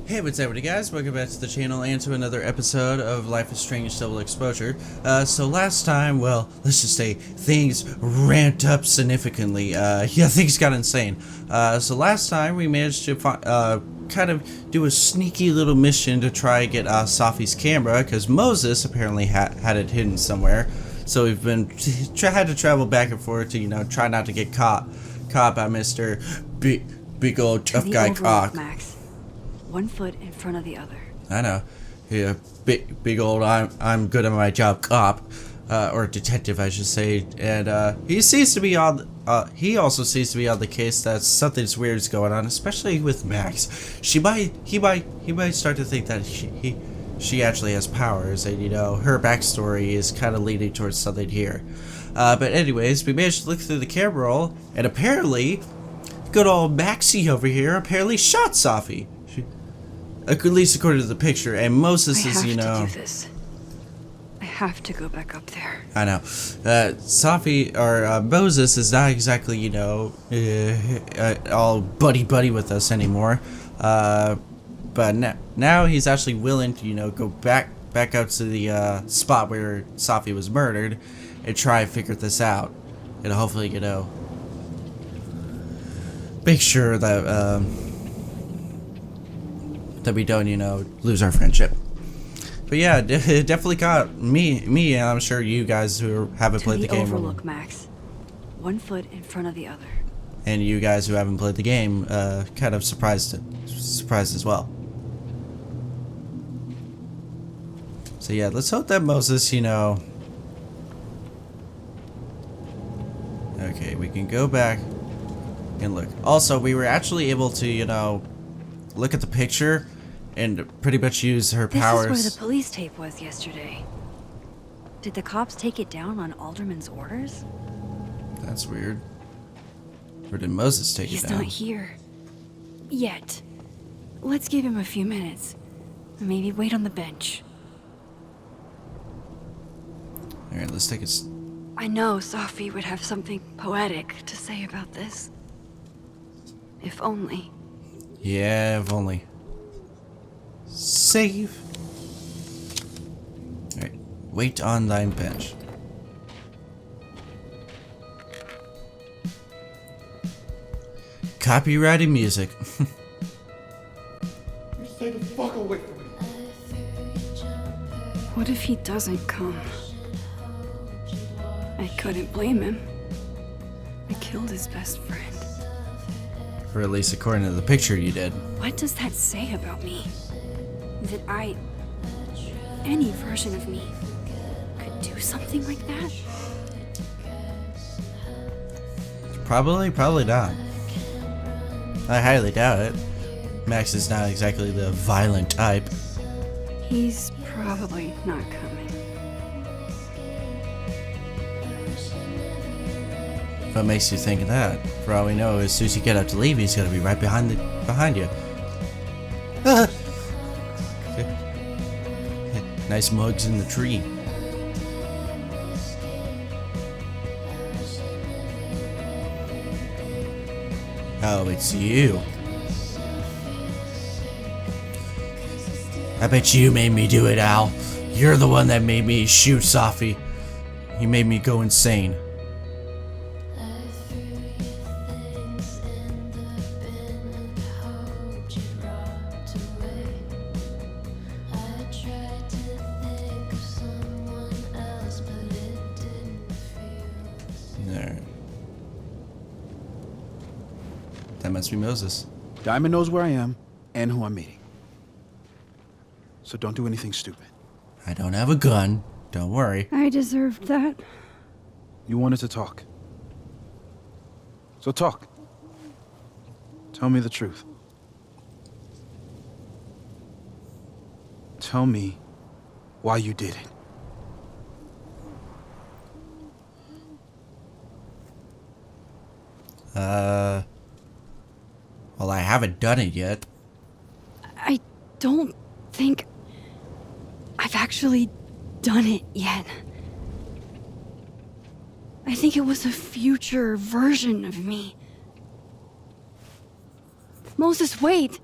Hey, what's up, guys? Welcome back to the channel and to another episode of Life is Strange Double Exposure. So last time, well, let's just say things ramped up significantly. Yeah, things got insane. So last time we managed to kind of do a sneaky little mission to try and get Safi's camera, because Moses apparently had it hidden somewhere. So we've been had to travel back and forth to, try not to get caught by Mr. Big old tough guy cock. Max. 1 foot in front of the other. I know. Yeah, big old I'm good at my job cop, or detective I should say, and he seems to be on. He also seems to be on the case that something's weird is going on, especially with Max. He might start to think that she actually has powers, and her backstory is kind of leading towards something here. But anyways, we managed to look through the camera roll, and apparently, good old Maxie over here apparently shot Safi. At least according to the picture, and Moses is, I have to do this. I have to go back up there. I know. Safi, or Moses is not exactly, all buddy with us anymore. But now he's actually willing to, go back out to the spot where Safi was murdered and try and figure this out. And hopefully, make sure that, that we don't, lose our friendship. But yeah, it definitely got me, and I'm sure you guys who haven't played the game. Overlook, Max. 1 foot in front of the other. And you guys who haven't played the game, kind of surprised as well. So yeah, let's hope that Moses, Okay, we can go back and look. Also, we were actually able to, look at the picture and pretty much use her powers. This is where the police tape was yesterday. Did the cops take it down on Alderman's orders? That's weird. Or did Moses take it down? He's not here. Yet. Let's give him a few minutes. Maybe wait on the bench. Alright, let's take a... I know Safi would have something poetic to say about this. If only. Yeah, if only. Save. Alright. Wait on thine bench. Copyrighted music. Stay the fuck away from me. What if he doesn't come? I couldn't blame him. I killed his best friend. Or at least according to the picture you did. What does that say about me? That any version of me, could do something like that? Probably not. I highly doubt it. Max is not exactly the violent type. He's probably not coming. What makes you think of that? For all we know, as soon as you get up to leave, he's gonna be right behind you. Nice mugs in the tree. Oh, it's you. I bet you made me do it, Al. You're the one that made me shoot Safi. You made me go insane. There. That must be Moses. Diamond knows where I am and who I'm meeting. So don't do anything stupid. I don't have a gun. Don't worry. I deserved that. You wanted to talk. So talk. Tell me the truth. Tell me why you did it. Well, I haven't done it yet. I don't think I've actually done it yet. I think it was a future version of me. Moses, wait!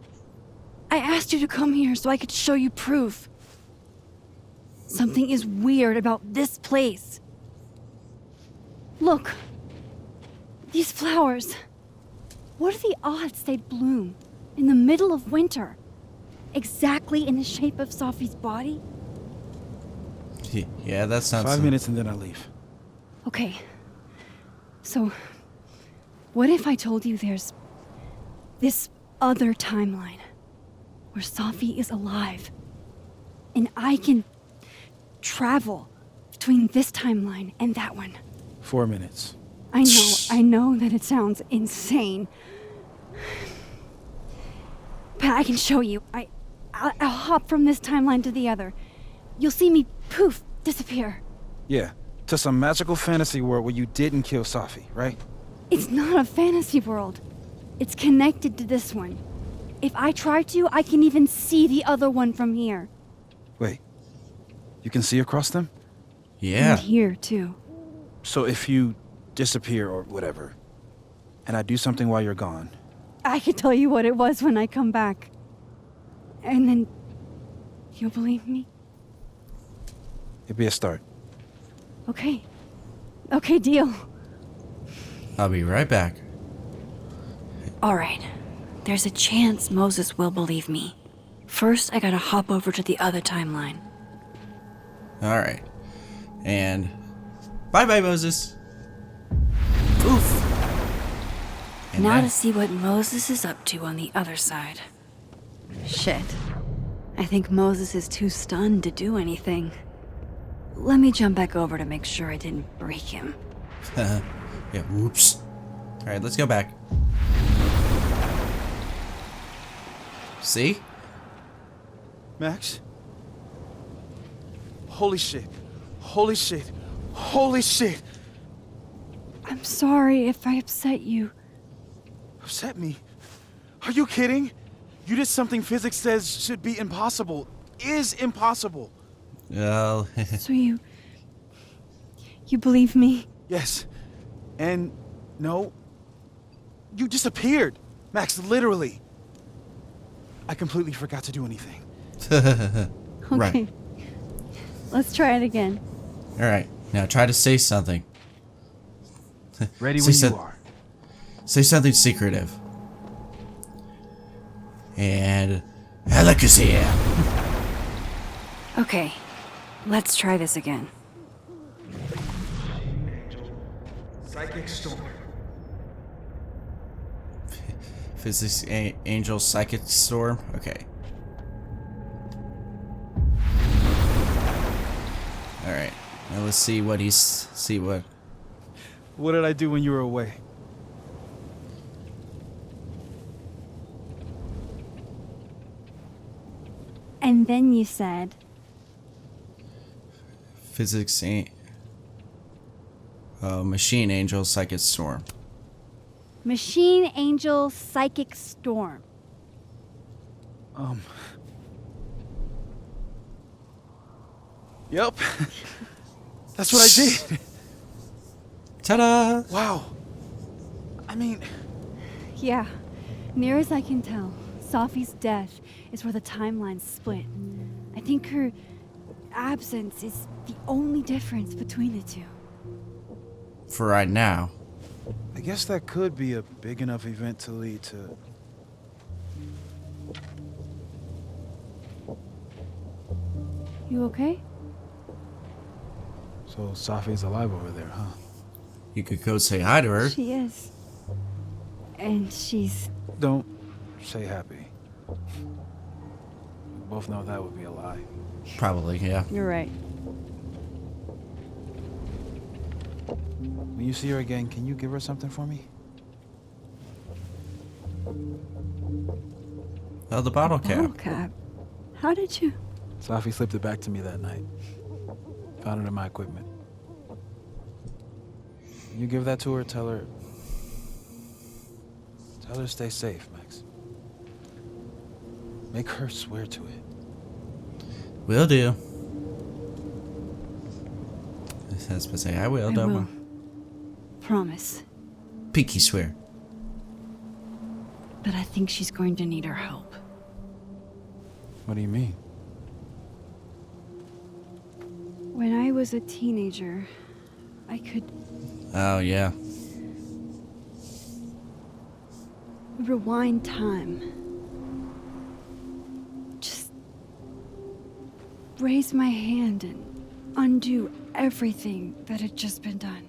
I asked you to come here so I could show you proof. Something is weird about this place. Look. These flowers. What are the odds they'd bloom in the middle of winter? Exactly in the shape of Sophie's body? Yeah, that sounds... 5 minutes and then I leave. Okay. So, what if I told you there's this other timeline where Sophie is alive and I can travel between this timeline and that one? 4 minutes. I know that it sounds insane. But I can show you. I'll hop from this timeline to the other. You'll see me, poof, disappear. Yeah, to some magical fantasy world where you didn't kill Safi, right? It's not a fantasy world. It's connected to this one. If I try to, I can even see the other one from here. Wait, you can see across them? Yeah. And here, too. So if you disappear or whatever, and I do something while you're gone, I can tell you what it was when I come back. And then you'll believe me? it'd be a start. Okay. Okay, deal. I'll be right back. All right. There's a chance Moses will believe me. First, I gotta hop over to the other timeline. Alright. And... Bye-bye, Moses. Oof. And Now that- to see what Moses is up to on the other side. Shit. I think Moses is too stunned to do anything. Let me jump back over to make sure I didn't break him. Yeah, whoops. Alright, let's go back. See? Max? Holy shit. Holy shit. Holy shit. I'm sorry if I upset you. Upset me? Are you kidding? You did something physics says should be impossible. Is impossible. Well, So you believe me? Yes. And no. You disappeared. Max, literally. I completely forgot to do anything. Okay. Right. Let's try it again. Alright, now try to say something. Ready Say when some- you are. Say something secretive. And... Alakazam! Okay. Let's try this again. Psychic storm. Physics Angel Psychic Storm? Okay. Alright. Now let's see what What did I do when you were away? And then you said, Physics Machine Angel Psychic Storm. Machine Angel Psychic Storm. Yep. That's what I did. Ta-da! Wow. I mean, Yeah. Near as I can tell, Sophie's death is where the timelines split. I think her absence is the only difference between the two. For right now. I guess that could be a big enough event to lead to... You okay? So Safi's alive over there, huh? You could go say hi to her. She is. And she's... Don't say happy. We both know that would be a lie. Probably, yeah. You're right. When you see her again, can you give her something for me? Oh, the bottle cap. Bottle cap. How did you... Safi slipped it back to me that night. Found it in my equipment. You give that to her, tell her stay safe, Max. Make her swear to it. Will do. That's to say, I will, I don't will. I? Promise. Pinky swear. But I think she's going to need our help. What do you mean? When I was a teenager, I could Oh, yeah. rewind time. Just raise my hand and undo everything that had just been done.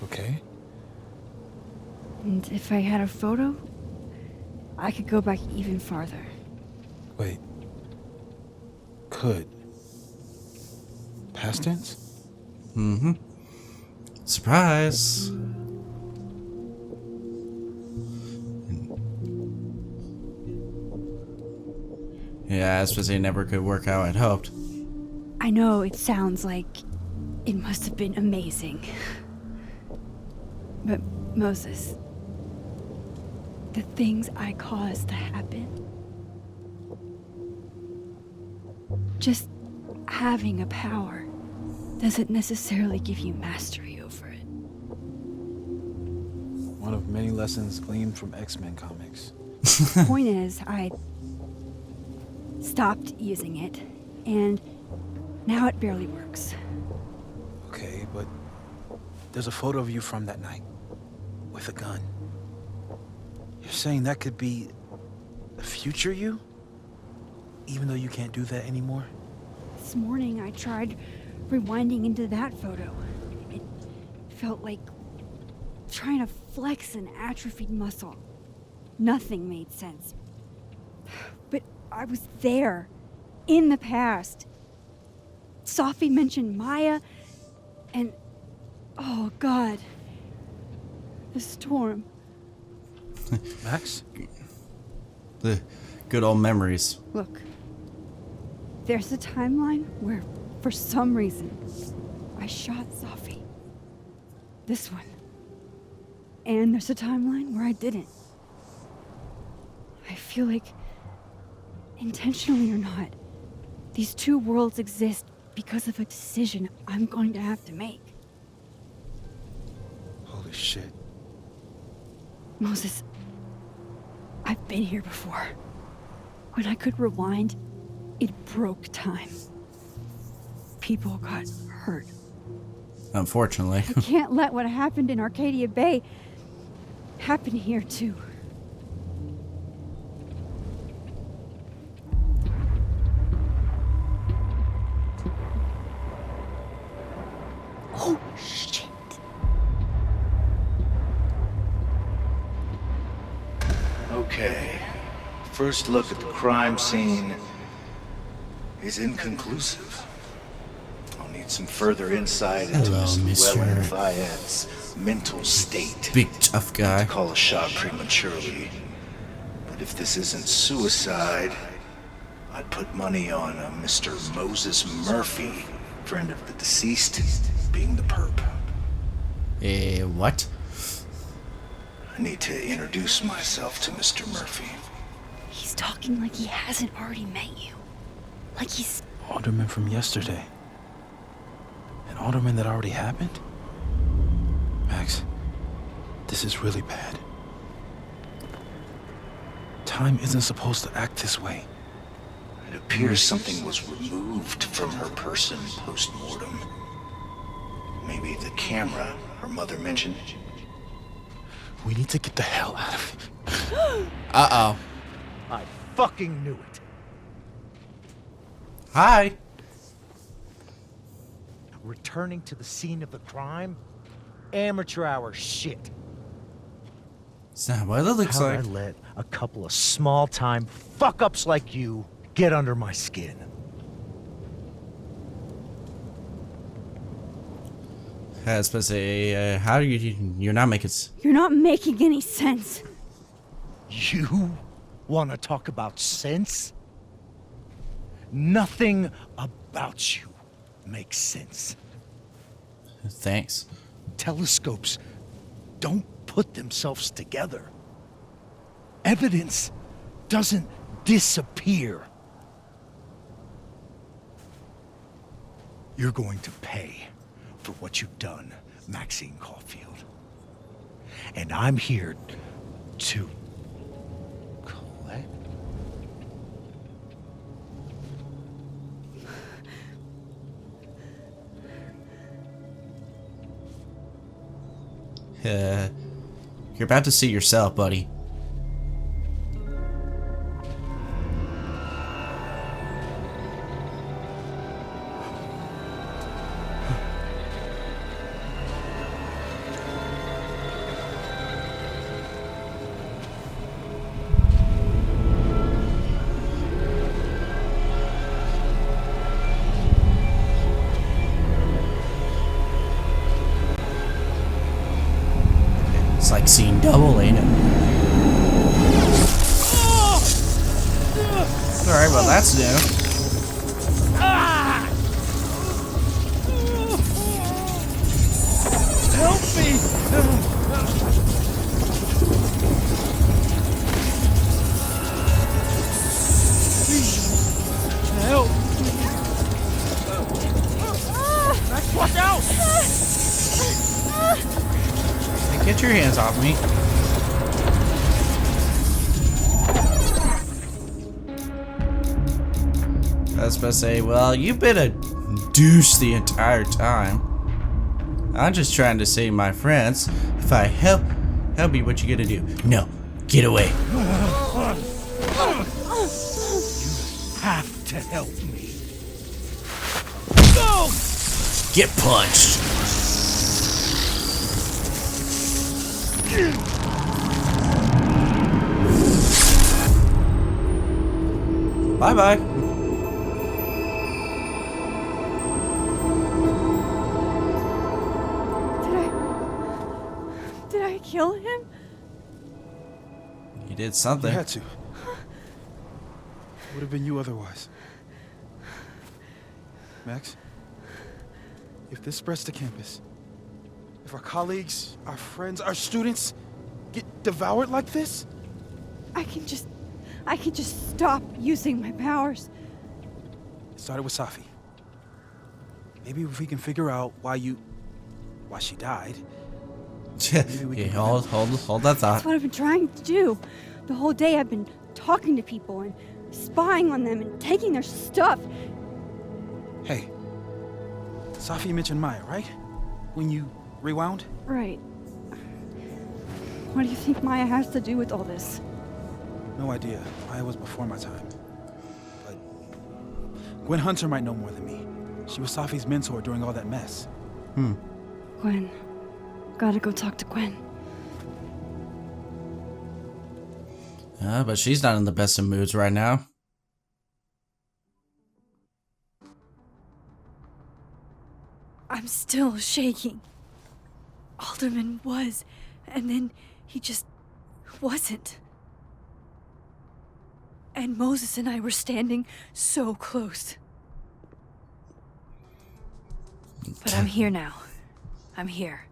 Okay. And if I had a photo, I could go back even farther. Wait. Could. Past tense? Mm-hmm. Surprise. Yeah, I suppose it never could work out I'd hoped. I know it sounds like it must have been amazing. But Moses, the things I caused to happen, just having a power doesn't necessarily give you mastery over it. One of many lessons gleaned from X-Men comics. Point is, I stopped using it, and now it barely works. Okay, but there's a photo of you from that night with a gun. You're saying that could be the future you? Even though you can't do that anymore? This morning I tried rewinding into that photo. It felt like trying to flex an atrophied muscle. Nothing made sense. But I was there, in the past. Sophie mentioned Maya, and oh God, the storm. Max? The good old memories. Look, there's a timeline where, for some reason, I shot Sophie. This one. And there's a timeline where I didn't. I feel like, intentionally or not, these two worlds exist because of a decision I'm going to have to make. Holy shit. Moses, I've been here before. When I could rewind, it broke time. People got hurt. Unfortunately. I can't let what happened in Arcadia Bay happen here too. Oh, shit. Okay. First look at the crime scene is inconclusive. I'll need some further insight into Hello, Miss Llewellyn Mr. Fayette's mental state. Big tough guy. To call a shot prematurely. But if this isn't suicide, I'd put money on a Mr. Moses Murphy, friend of the deceased, being the perp. What? I need to introduce myself to Mr. Murphy. He's talking like he hasn't already met you. Like he's... Alderman from yesterday. An alderman that already happened? Max, this is really bad. Time isn't supposed to act this way. It appears something was removed from her person post-mortem. Maybe the camera her mother mentioned. We need to get the hell out of here. Uh-oh. I fucking knew it. Hi. Returning to the scene of the crime? Amateur hour shit. It's not what it looks How'd I like. let a couple of small-time fuck-ups like you get under my skin? I was supposed to say, how do you're not making You're not making any sense. You want to talk about sense? Nothing about you makes sense. Thanks. Telescopes don't put themselves together. Evidence doesn't disappear. You're going to pay for what you've done, Maxine Caulfield. And I'm here to collect. You're about to see yourself, buddy. It's like seeing double, ain't it? Alright, well that's new. Help me! Help! Max, watch out! Hey, get your hands off me. I was about to say, well, you've been a douche the entire time. I'm just trying to save my friends. If I help you, what you gonna do? No, get away. Have to help me. Get punched. Bye bye. Did I kill him? You did You something. had to. Would have been you otherwise. Max, if this spreads to campus, if our colleagues, our friends, our students get devoured like this, I can just stop using my powers. it started with Safi. Maybe if we can figure out why she died. we Yeah, can hold that That's thought. what I've been trying to do. The whole day I've been talking to people and spying on them and taking their stuff. Hey, Safi mentioned Maya, right? When you rewound? Right. What do you think Maya has to do with all this? No idea. Maya was before my time. But Gwen Hunter might know more than me. She was Safi's mentor during all that mess. Gwen. Gotta go talk to Gwen. But she's not in the best of moods right now. I'm still shaking. Alderman was, and then he just wasn't. And Moses and I were standing so close. But I'm here now. I'm here.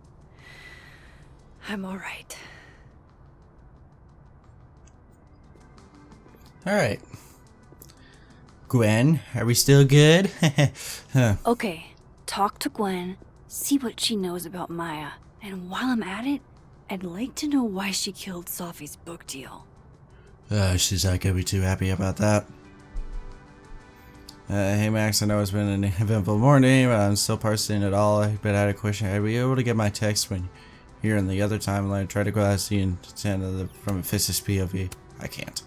I'm all right. Alright. Gwen, are we still good? Huh. Okay, talk to Gwen, see what she knows about Maya, and while I'm at it, I'd like to know why she killed Safi's book deal. She's not gonna be too happy about that. Hey Max, I know it's been an eventful morning, but I'm still parsing it all. But I had a question. Are you able to get my text when you're in the other timeline? Try to go out and from a Fis's POV. I can't.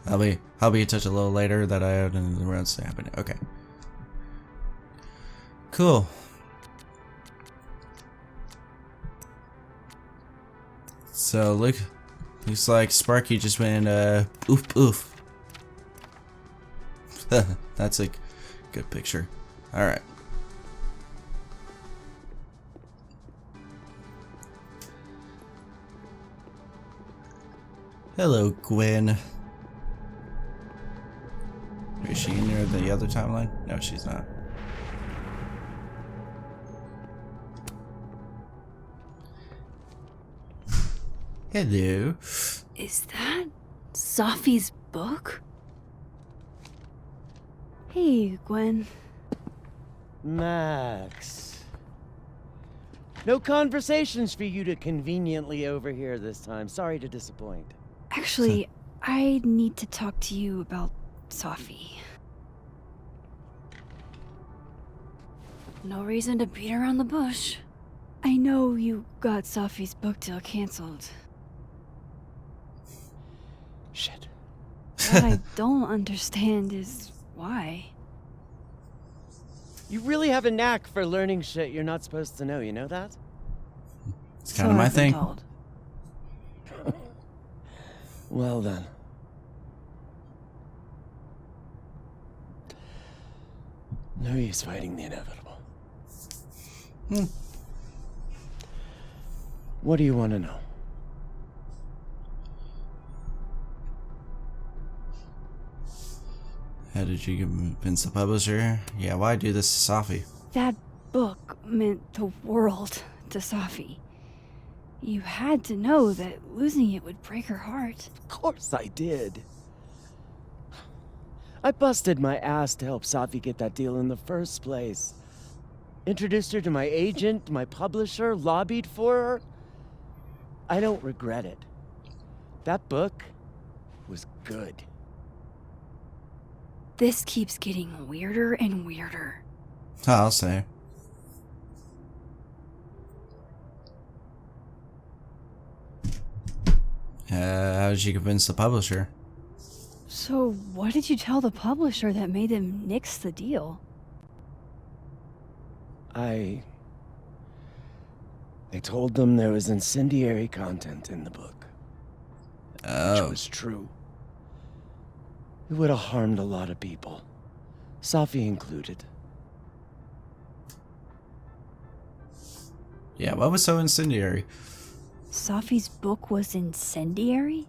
I'll be in touch a little later that I have in the rounds to happen. Okay. Cool. So looks like Sparky just went oof oof. That's a good picture. All right. Hello, Gwen. Is she near the other timeline? No, she's not. Hello. Is that Safi's book? Hey, Gwen. Max. No conversations for you to conveniently overhear this time. Sorry to disappoint. Actually, I need to talk to you about Safi. No reason to beat around the bush. I know you got Safi's book deal canceled. Shit. What I don't understand is why. You really have a knack for learning shit you're not supposed to know, you know that? It's kind of my I've been thing. told. Well then. No use fighting the inevitable. What do you want to know? How did you convince the publisher? Yeah, why do this to Safi? That book meant the world to Safi. You had to know that losing it would break her heart. Of course I did. I busted my ass to help Safi get that deal in the first place. Introduced her to my agent, my publisher, lobbied for her. I don't regret it. That book was good. This keeps getting weirder and weirder. I'll say. How did you convince the publisher? So, what did you tell the publisher that made them nix the deal? I told them there was incendiary content in the book, which Oh, was true. It would have harmed a lot of people, Safi included. yeah, what was so incendiary? Safi's book was incendiary?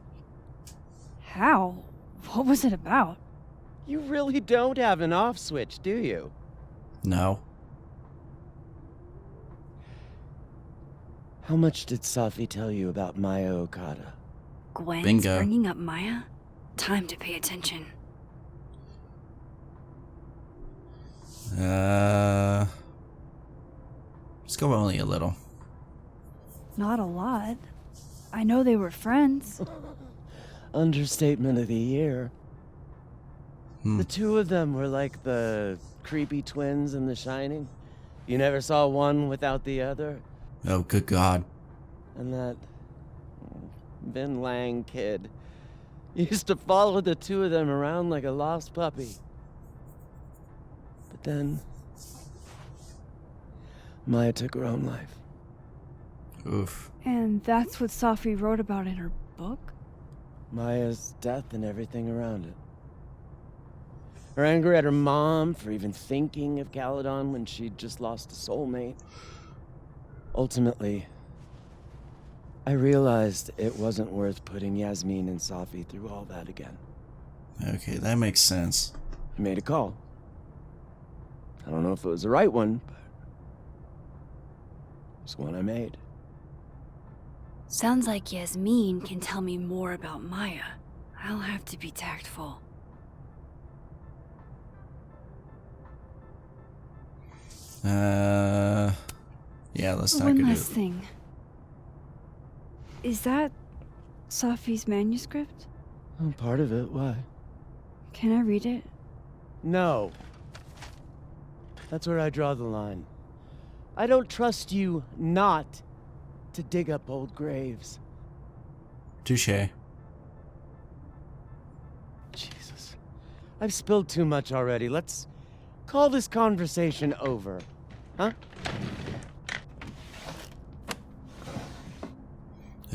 How? What was it about? You really don't have an off switch, do you? No. How much did Safi tell you about Maya Okada? Gwen's Bingo. bringing up Maya? Time to pay attention. Just go only a little. Not a lot. I know they were friends. Understatement of the year. Hmm. The two of them were like the creepy twins in The Shining. You never saw one without the other. Oh, good God. And that Vin Lang kid used to follow the two of them around like a lost puppy. But then Maya took her own life. Oof. And that's what Safi wrote about in her book? Maya's death and everything around it. Her anger at her mom for even thinking of Caledon when she'd just lost a soulmate. Ultimately, I realized it wasn't worth putting Yasmin and Safi through all that again. Okay, that makes sense. I made a call. I don't know if it was the right one, but it's one I made. Sounds like Yasmin can tell me more about Maya. I'll have to be tactful. Yeah, let's not One go last do thing. Is that Safi's manuscript? Oh, part of it, why? Can I read it? No. That's where I draw the line. I don't trust you not to dig up old graves. Touche. Jesus. I've spilled too much already. Let's call this conversation over. Huh?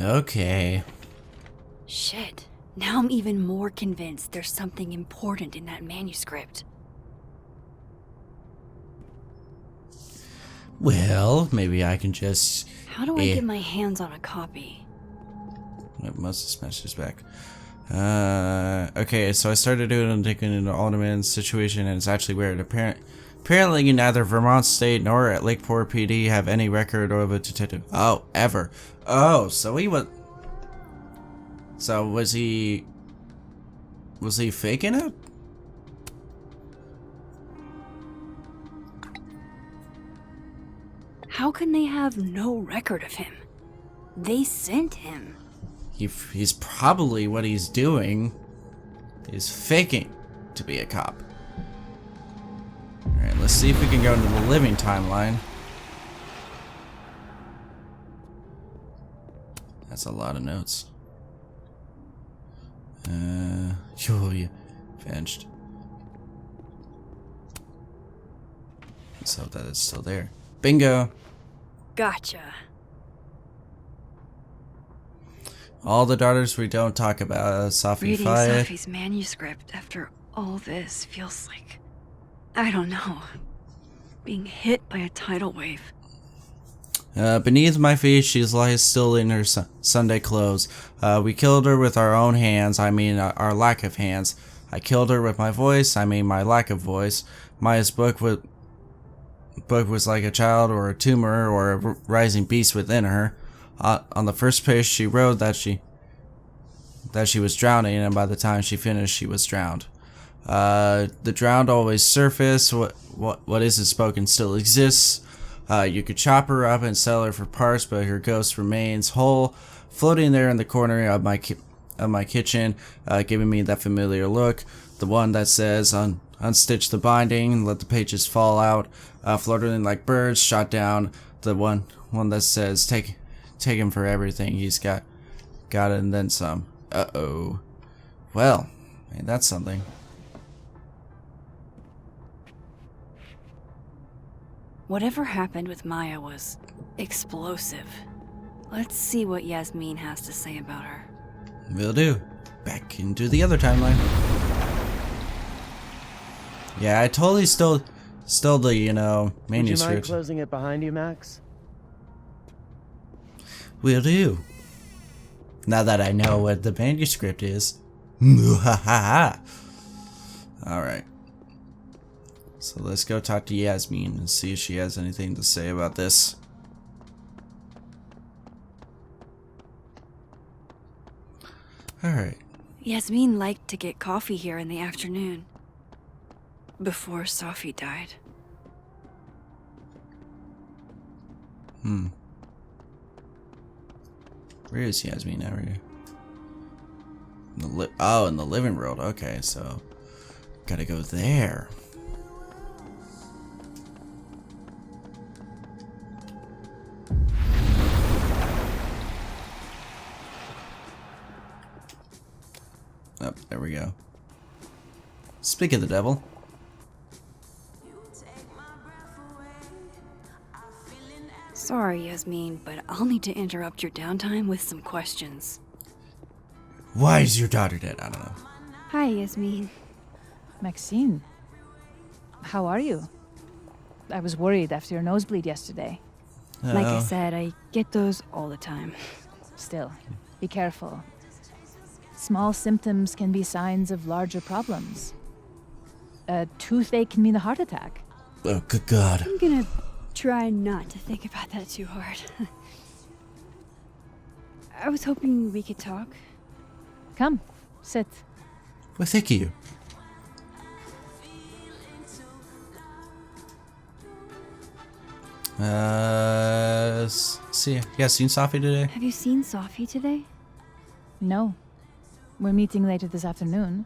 Okay. Shit. Now I'm even more convinced there's something important in that manuscript. Well, maybe I can just... How do I get my hands on a copy? Must have smashed his back. Okay, so I started doing and digging into Alderman's situation, and it's actually weird. Apparently, neither Vermont State nor at Lakeport PD have any record of a detective. Oh, ever. Oh, so he was... So was he... Was he faking it? How can they have no record of him? They sent him. He's probably what he's doing is faking to be a cop. Alright, Let's see if we can go into the living timeline. That's a lot of notes. Yeah, vanished. Let's hope that it's still there. Bingo! Gotcha. All the daughters we don't talk about. Safi Reading Fayed. Safi's manuscript after all this feels like, I don't know, being hit by a tidal wave. Beneath my feet, she lies still in her Sunday clothes. We killed her with our own hands, I mean our lack of hands. I killed her with my voice, I mean my lack of voice. Maya's book was like a child or a tumor or a rising beast within her. On the first page she wrote that she was drowning, and by the time she finished she was drowned. The drowned always surface. What isn't spoken still exists. You could chop her up and sell her for parts, but her ghost remains whole, floating there in the corner of my kitchen, giving me that familiar look. The one that says, unstitch the binding, let the pages fall out, floating like birds, shot down. The one that says, take him for everything he's got it and then some. Uh-oh. Well, ain't that something? Whatever happened with Maya was explosive. Let's see what Yasmin has to say about her. Will do. Back into the other timeline. Yeah, I totally stole the, Would you mind manuscript. closing it behind you, Max? Will do. Now that I know what the manuscript is. Alright. So let's go talk to Yasmin and see if she has anything to say about this. Alright. Yasmin liked to get coffee here in the afternoon. Before Safi died. Where is Yasmin now? In the living room. Okay, so gotta go there. Oh, there we go. Speak of the devil. Sorry, Yasmin, but I'll need to interrupt your downtime with some questions. Why is your daughter dead? I don't know. Hi, Yasmin. Maxine, how are you? I was worried after your nosebleed yesterday. Like I Oh. said, I get those all the time. Still, be careful. Small symptoms can be signs of larger problems. A toothache can mean a heart attack. Oh, good God. I'm gonna try not to think about that too hard. I was hoping we could talk. Come, sit. Well, thank you. See, yeah, seen Safi today? Have you seen Safi today? No. We're meeting later this afternoon.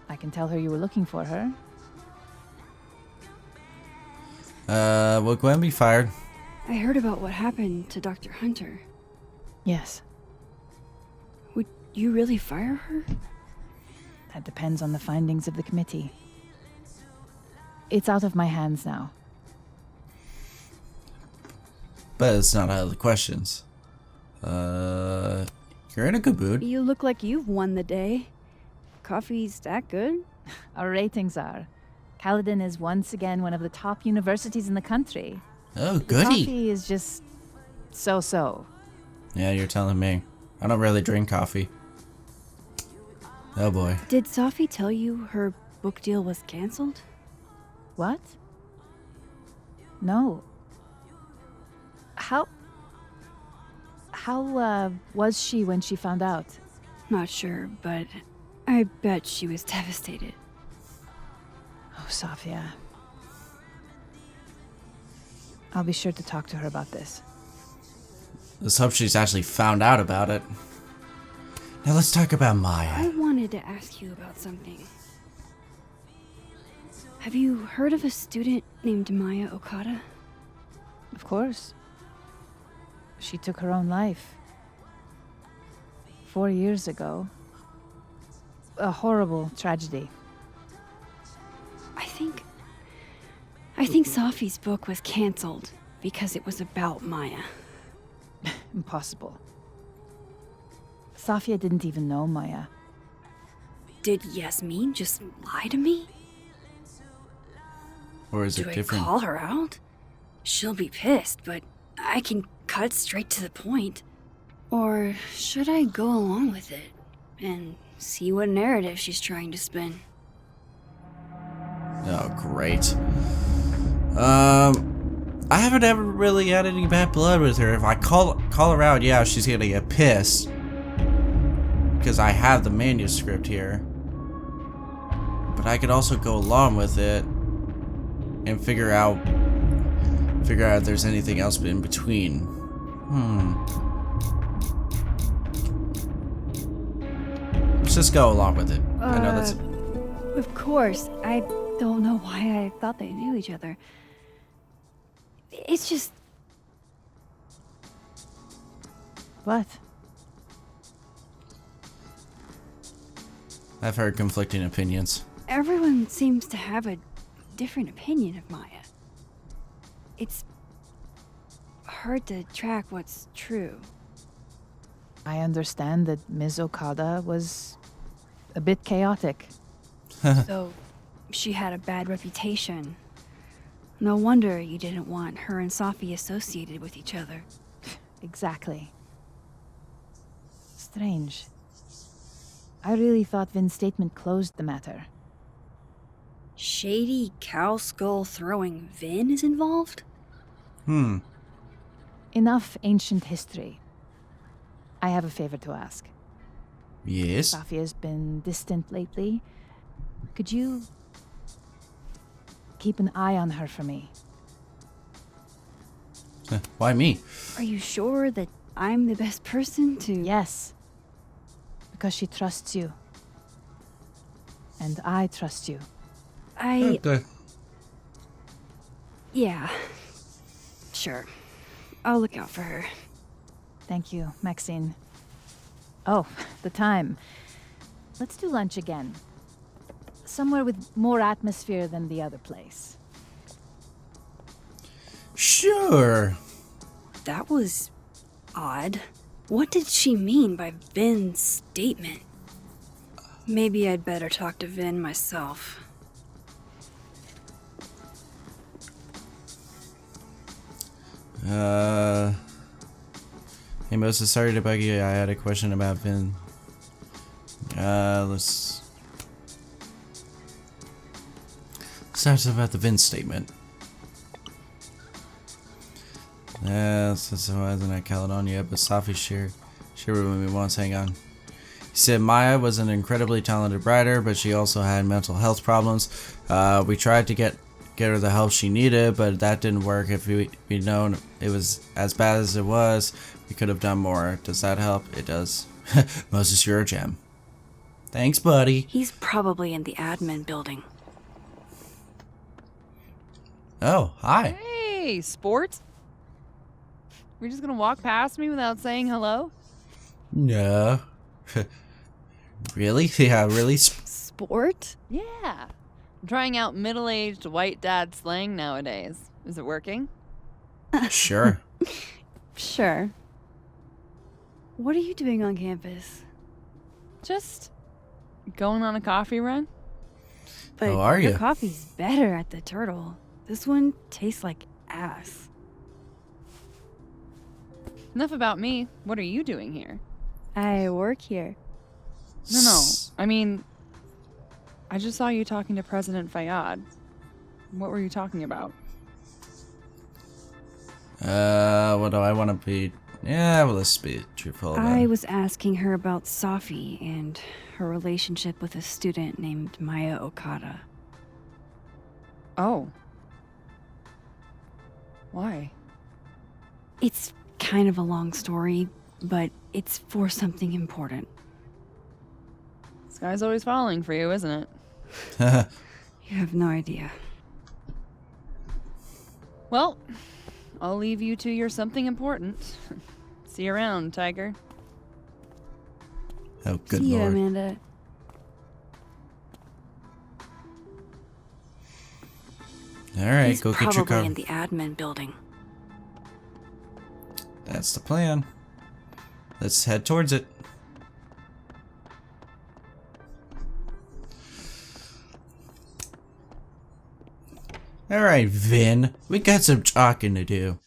I can tell her you were looking for her. Will Gwen be fired? I heard about what happened to Dr. Hunter. Yes, Would you really fire her? that depends on the findings of the committee. It's out of my hands now. But it's not out of the questions. You're in a good mood. You look like you've won the day. Coffee's that good? Our ratings are. Caledon is once again one of the top universities in the country. Oh, The goody. coffee is just so-so. Yeah, you're telling me. I don't really drink coffee. Oh boy. Did Safi tell you her book deal was canceled? What? No. How was she when she found out? Not sure, but I bet she was devastated. Oh, Safia. I'll be sure to talk to her about this. Let's hope she's actually found out about it. Now let's talk about I Maya. wanted to ask you about something. Have you heard of a student named Maya Okada? Of course. She took her own life. 4 years ago. A horrible tragedy. I think Safi's book was cancelled because it was about Maya. Impossible. Safia didn't even know Maya. Did Yasmin just lie to me? Or is Do it I different? call her out? She'll be pissed, but I can cut straight to the point. Or should I go along with it and see what narrative she's trying to spin? Oh, great. I haven't ever really had any bad blood with her. If I call her out, yeah, she's gonna get pissed. Because I have the manuscript here. But I could also go along with it and figure out if there's anything else in between. Let's just go along with it. I know that's Of course. I don't know why I thought they knew each other. It's just... What? I've heard conflicting opinions. Everyone seems to have a different opinion of Maya. It's hard to track what's true. I understand that Ms. Okada was a bit chaotic. So, she had a bad reputation. No wonder you didn't want her and Safi associated with each other. Exactly. Strange. I really thought Vin's statement closed the matter. Shady cow skull throwing Vin is involved? Enough ancient history. I have a favor to ask. Yes. Safia's been distant lately. Could you keep an eye on her for me? Why me? Are you sure that I'm the best person to... Yes. Because she trusts you. And I trust you. Okay. Yeah. Sure. I'll look out for her. Thank you, Maxine. Oh, the time. Let's do lunch again. Somewhere with more atmosphere than the other place. Sure. That was... odd. What did she mean by Vin's statement? Maybe I'd better talk to Vin myself. Hey Moses, sorry to bug you. I had a question about Vin. Let's talk about the Vin statement. Since I wasn't at Caledonia, but Safi shared with me once. Hang on. He said Maya was an incredibly talented writer, but she also had mental health problems. We tried to get her the help she needed, but that didn't work. If we'd known it was as bad as it was, we could have done more. Does that help? It does. Moses, you're a gem. Thanks, buddy. He's probably in the admin building. Oh, hi. Hey, sport. We're just gonna walk past me without saying hello? No. Really? Yeah, really? Sport? Yeah. I'm trying out middle-aged white dad slang nowadays. Is it working? Sure. Sure. What are you doing on campus? Just going on a coffee run? But How are your you? coffee's better at the Turtle. This one tastes like ass. Enough about me. What are you doing here? I work here. No. I mean, I just saw you talking to President Fayyad. What were you talking about? What do I want to be? Yeah, well, let's be truthful about I it. was asking her about Safi and her relationship with a student named Maya Okada. Oh. Why? It's kind of a long story, but it's for something important. This guy's always falling for you, isn't it? You have no idea. Well, I'll leave you to your something important. See you around, Tiger. Oh, good See ya, lord. Amanda. Alright, He's go get your probably car. in the admin building. That's the plan. Let's head towards it. Alright, Vin. We got some talking to do.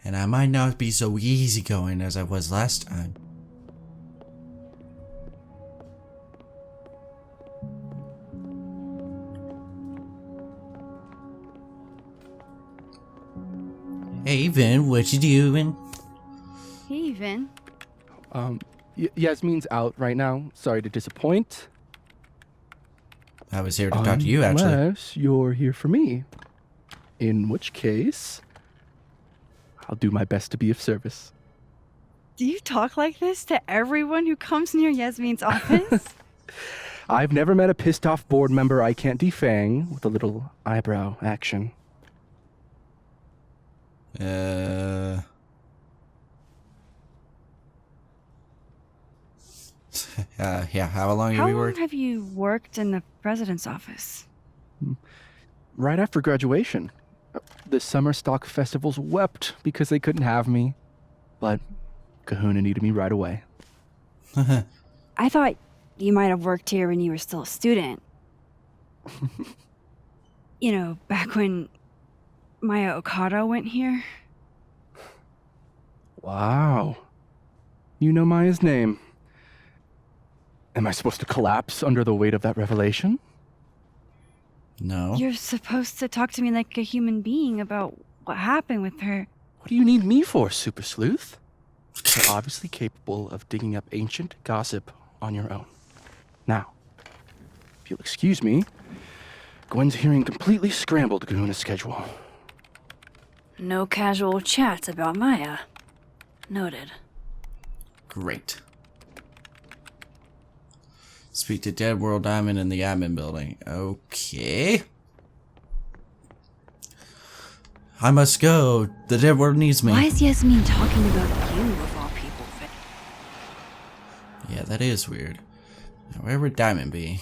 And I might not be so easygoing as I was last time. Hey Vin, what you doing? Hey, Vin. Yasmin's out right now. Sorry to disappoint. I was here to talk to you, actually. Unless you're here for me. In which case, I'll do my best to be of service. Do you talk like this to everyone who comes near Yasmin's office? I've never met a pissed off board member I can't defang with a little eyebrow action. Yeah, how long have How you long worked? have you worked in the president's office? Right after graduation. The summer stock festivals wept because they couldn't have me. But Kahuna needed me right away. I thought you might have worked here when you were still a student. You know, back when Maya Okada went here. Wow. You know Maya's name. Am I supposed to collapse under the weight of that revelation? No. You're supposed to talk to me like a human being about what happened with her. What do you need me for, Super Sleuth? You're obviously capable of digging up ancient gossip on your own. Now, if you'll excuse me, Gwen's hearing completely scrambled Kahuna's schedule. No casual chats about Maya. Noted. Great. Speak to Dead World Diamond in the admin building. Okay. I must go. The Dead World needs me. Why is Yasmin talking about you of all people? Yeah, that is weird. Now, where would Diamond be?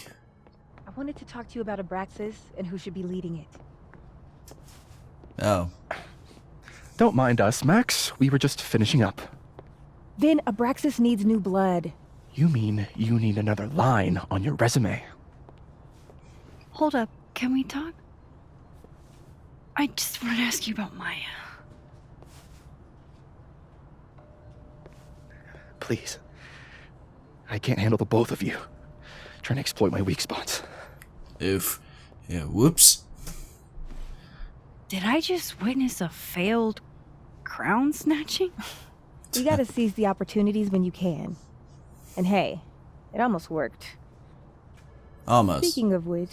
I wanted to talk to you about Abraxas and who should be leading it. Oh. Don't mind us, Max. We were just finishing up. Vin, Abraxas needs new blood. You mean you need another line on your resume? Hold up. Can we talk? I just want to ask you about Maya. Please. I can't handle the both of you. Trying to exploit my weak spots. Oof. Yeah, whoops. Did I just witness a failed crown snatching? You gotta seize the opportunities when you can. And hey, it almost worked. Almost. Speaking of which,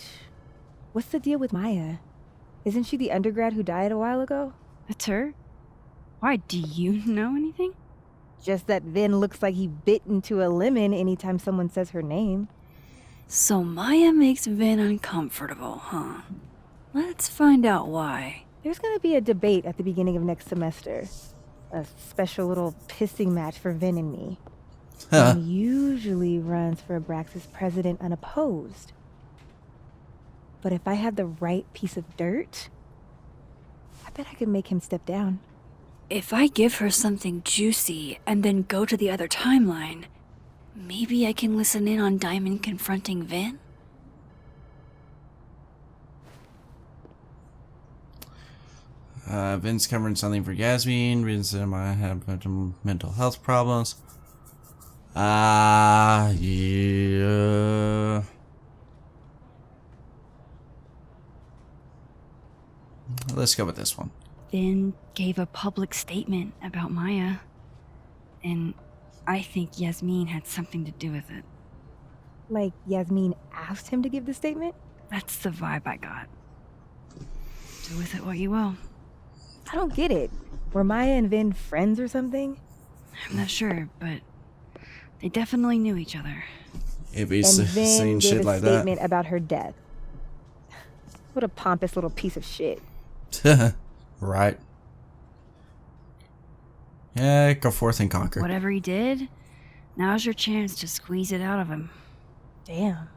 what's the deal with Maya? Isn't she the undergrad who died a while ago? That's her? Why, do you know anything? Just that Vin looks like he bit into a lemon anytime someone says her name. So Maya makes Vin uncomfortable, huh? Let's find out why. There's gonna be a debate at the beginning of next semester. A special little pissing match for Vin and me. Vin usually runs for Abraxas president unopposed. But if I had the right piece of dirt, I bet I could make him step down. If I give her something juicy and then go to the other timeline, maybe I can listen in on Diamond confronting Vin? Vin's covering something for Yasmin. Vin said I might have mental health problems. Yeah. Let's go with this one. Vin gave a public statement about Maya, and I think Yasmin had something to do with it. Like Yasmin asked him to give the statement? That's the vibe I got. Do with it what you will. I don't get it. Were Maya and Vin friends or something? I'm not sure, but They definitely knew each other. It'd be And saying Vin gave shit a like statement about her death. What a pompous little piece of shit. that. Right. Yeah, go forth and conquer. Whatever he did, now's your chance to squeeze it out of him. Damn.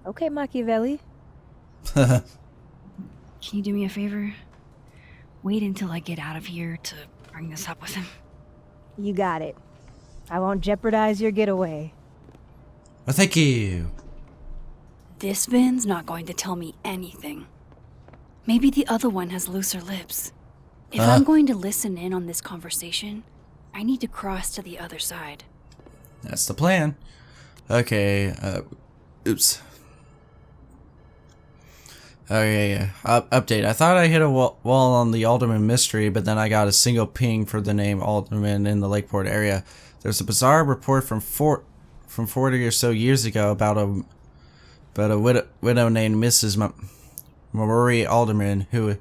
Okay, Machiavelli. Can you do me a favor? Wait until I get out of here to bring this up with him. You got it. I won't jeopardize your getaway. Well, thank you. This Vin's not going to tell me anything. Maybe the other one has looser lips. If I'm going to listen in on this conversation, I need to cross to the other side. That's the plan. Okay, oops. Okay, update. I thought I hit a wall on the Alderman mystery, but then I got a single ping for the name Alderman in the Lakeport area. There's a bizarre report from 40 or so years ago about a widow named Mrs. Marie Alderman who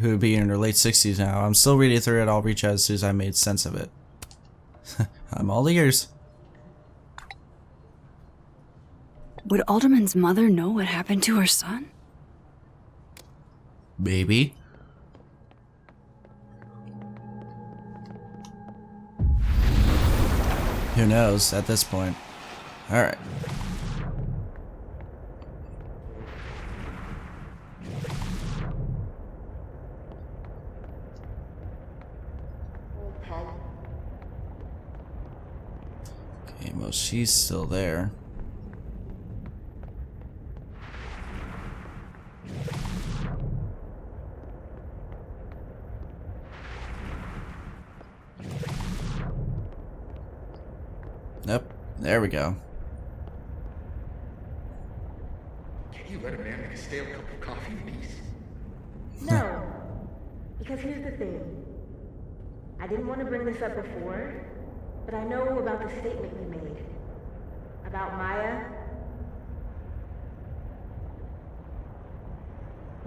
would be in her late 60s now. I'm still reading through it. I'll reach out as soon as I made sense of it. I'm all ears. Would Alderman's mother know what happened to her son? Maybe. Who knows at this point? Alright. Okay, well, she's still there. Yep, there we go. Can you let a man make a stale cup of coffee in peace? No. Because here's the thing. I didn't want to bring this up before, but I know about the statement you made. About Maya.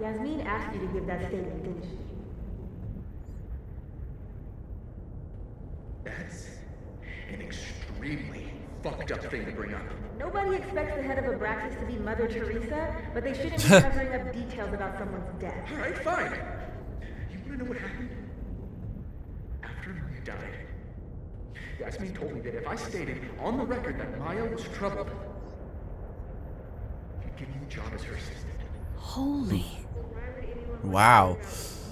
Yasmin asked you to give that statement, didn't she? That's an extremely fucked up thing to bring up. Nobody expects the head of Abraxas to be Mother Teresa, but they shouldn't be covering up details about someone's death. Alright, fine. You wanna know what happened? After Maya died, Yasmin told me that if I stated on the record that Maya was troubled, she'd give me a job as her assistant. Holy. Wow.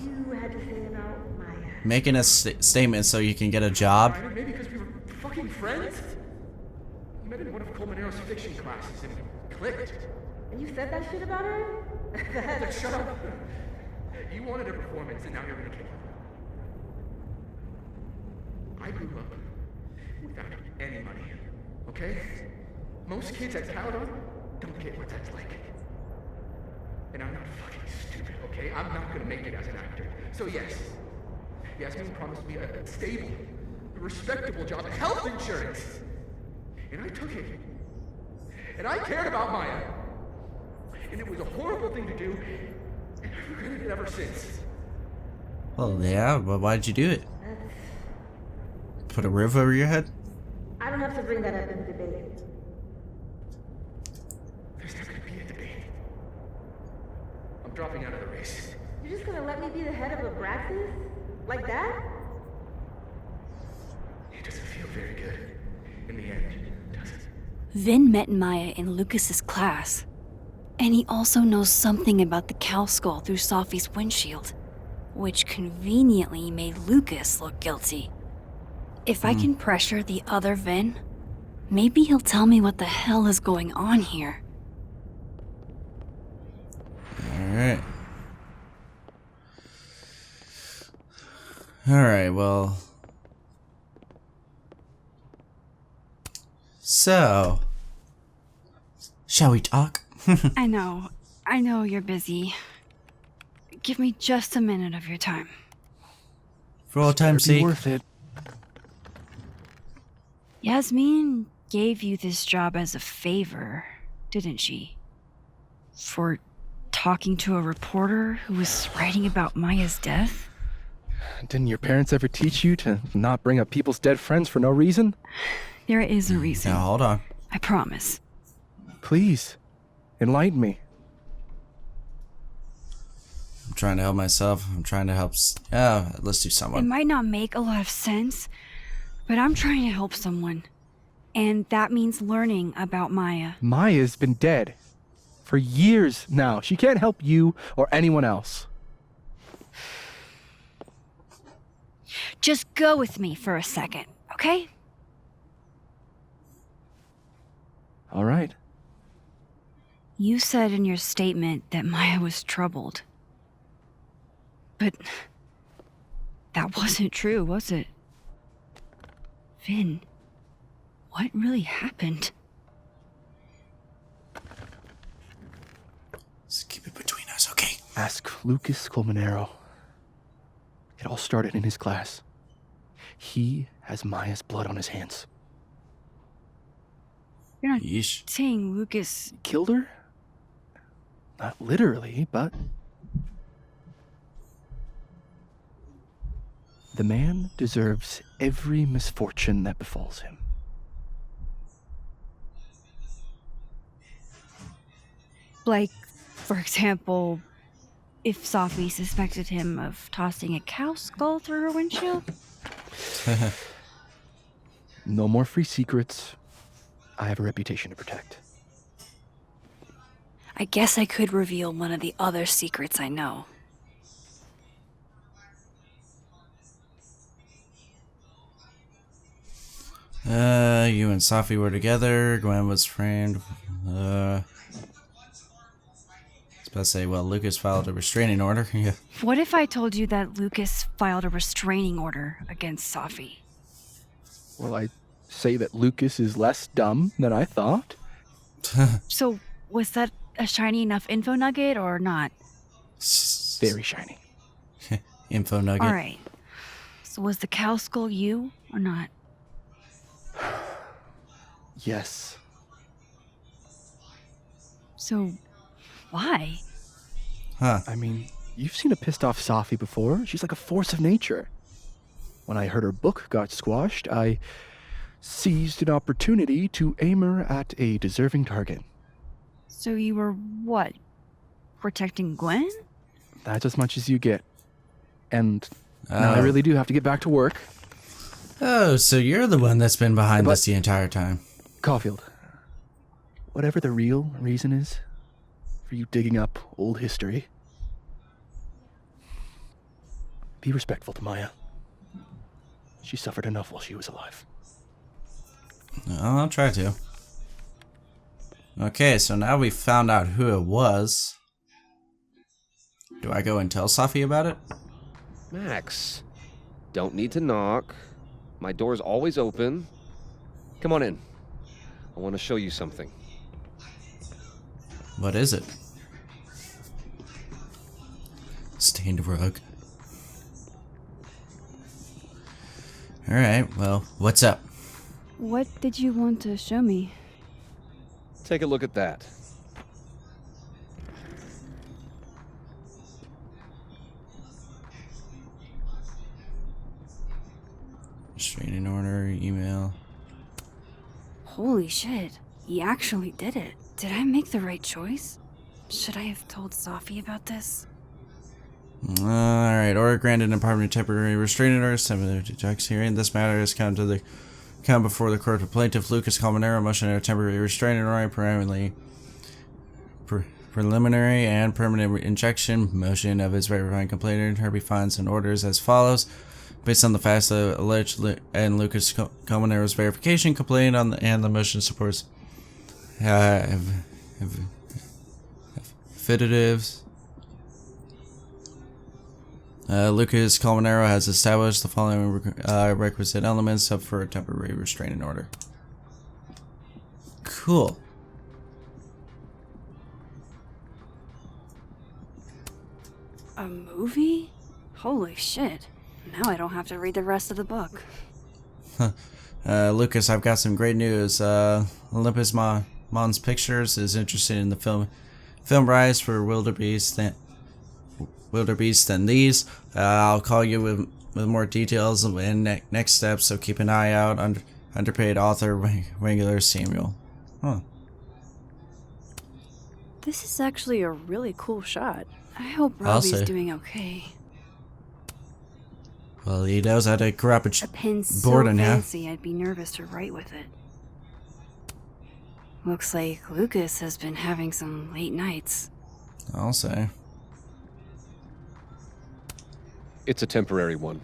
You had to say about Maya. Making a statement so you can get a job. Maybe because we were fucking friends? We met in one of Colmenaro's fiction classes and clicked. And you said that shit about her? Shut up. You wanted a performance and now you're gonna kill her. I grew up without any money, okay? Most kids at Caledon don't get what that's like. And I'm not fucking stupid, okay? I'm not gonna make it as an actor. So yes, Yasmin promised me a stable, respectable job, health insurance. And I took it. And I cared about Maya. And it was a horrible thing to do, and I've regretted it ever since. Well, yeah, but why'd you do it? Put a roof over your head? I don't have to bring that up in the debate. There's not gonna be a debate. I'm dropping out of the race. You're just gonna let me be the head of Abraxas? Like that? It doesn't feel very good. In the end, does it? Vin met Maya in Lucas's class. And he also knows something about the cow skull through Sophie's windshield, which conveniently made Lucas look guilty. If I can pressure the other Vin, maybe he'll tell me what the hell is going on here. Alright. Alright, well. So. Shall we talk? I know you're busy. Give me just a minute of your time. For all time's sake. Worth it. Yasmin gave you this job as a favor, didn't she? For talking to a reporter who was writing about Maya's death? Didn't your parents ever teach you to not bring up people's dead friends for no reason? There is a reason. Now, hold on. I promise. Please, enlighten me. I'm trying to help myself. I'm trying to help. Let's do It someone. might not make a lot of sense, but I'm trying to help someone. And that means learning about Maya. Maya's been dead for years now. She can't help you or anyone else. Just go with me for a second, okay? All right. You said in your statement that Maya was troubled. But that wasn't true, was it? Vin, what really happened? Let's keep it between us, okay? Ask Lucas Colmenero. It all started in his class. He has Maya's blood on his hands. You're not Yeesh. saying Lucas... Killed her? Not literally, but... The man deserves every misfortune that befalls him. Like, for example, if Safi suspected him of tossing a cow skull through her windshield? No more free secrets. I have a reputation to protect. I guess I could reveal one of the other secrets I know. You and Safi were together. Gwen was framed. I was about to say, well, Lucas filed a restraining order. Yeah. What if I told you that Lucas filed a restraining order against Safi? Well, I say that Lucas is less dumb than I thought. So, was that a shiny enough info nugget or not? Very shiny. Info nugget. Alright. So was the cow skull you or not? Yes. So, why? Huh. I mean, you've seen a pissed off Safi before. She's like a force of nature. When I heard her book got squashed, I seized an opportunity to aim her at a deserving target. So you were what? Protecting Gwen? That's as much as you get. And now I really do have to get back to work. Oh, so you're the one that's been behind But- this the entire time. Caulfield, whatever the real reason is for you digging up old history, be respectful to Maya. She suffered enough while she was alive. I'll try to. Okay, so now we found out who it was. Do I go and tell Safi about it? Max, don't need to knock. My door's always open. Come on in. I want to show you something. What is it? Stained rug. Alright, well, what's up? What did you want to show me? Take a look at that. Restraining order, email. Holy shit. He actually did it. Did I make the right choice? Should I have told Safi about this? Alright, order granted Department of Temporary Restraining Order, 7 detects hearing. This matter has come before the court of plaintiff Lucas Colmenero, motion of temporary restraining order, preliminary and permanent injection, motion of his verifying complainant, Herbie finds and orders as follows. Based on the facts that alleged and Lucas Colmenero's verification complaint on and the motion supports affidavits. Lucas Colmenero has established the following requisite elements for a temporary restraining order. Cool. A movie? Holy shit. Now I don't have to read the rest of the book. Lucas, I've got some great news. Olympus Mons Pictures is interested in the film rights for wildebeest than these. I'll call you with more details and next steps, so keep an eye out. Underpaid author Wrangler Samuel. Huh. This is actually a really cool shot. I hope I'll Robbie's say. doing okay. Well, he knows how to grab A pen so board in half. fancy I'd be nervous to write with it. Looks like Lucas has been having some late nights. I'll say. It's a temporary one.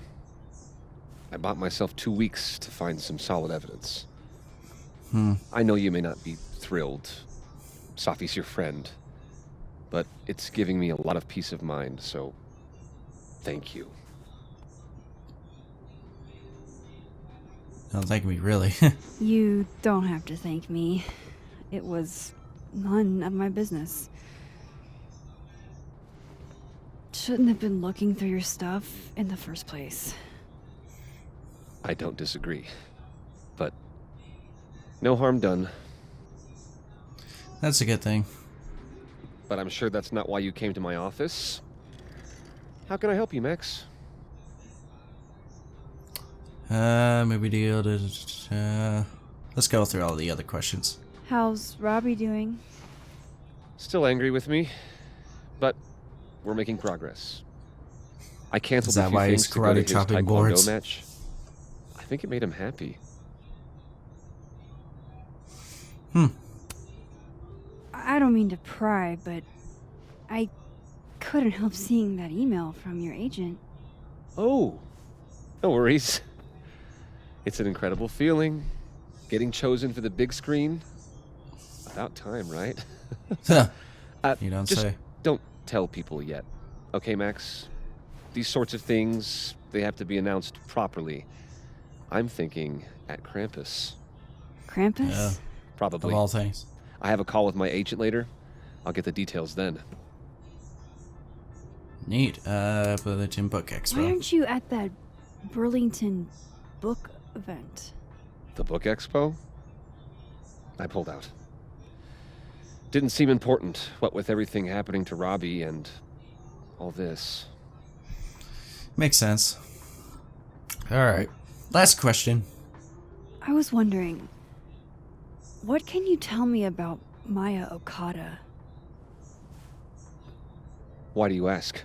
I bought myself 2 weeks to find some solid evidence. I know you may not be thrilled. Safi's your friend. But it's giving me a lot of peace of mind, so thank you. Don't thank me, really. You don't have to thank me. It was none of my business. Shouldn't have been looking through your stuff in the first place. I don't disagree. But no harm done. That's a good thing. But I'm sure that's not why you came to my office. How can I help you, Max? Maybe deal to. Let's go through all the other questions. How's Robbie doing? Still angry with me, but we're making progress. I canceled Is that a few why things he's to go to karate his chopping taekwondo boards? match. I think it made him happy. I don't mean to pry, but I couldn't help seeing that email from your agent. Oh, no worries. It's an incredible feeling, getting chosen for the big screen. About time, right? You don't just say. Don't tell people yet. Okay, Max? These sorts of things, they have to be announced properly. I'm thinking at Krampus. Krampus? Yeah. Probably. Of all things. I have a call with my agent later. I'll get the details then. Neat. Burlington Book Why Expo. aren't you at that Burlington book event? The book expo? I pulled out. Didn't seem important, what with everything happening to Robbie and all this. Makes sense. Alright. Last question. I was wondering, what can you tell me about Maya Okada? Why do you ask?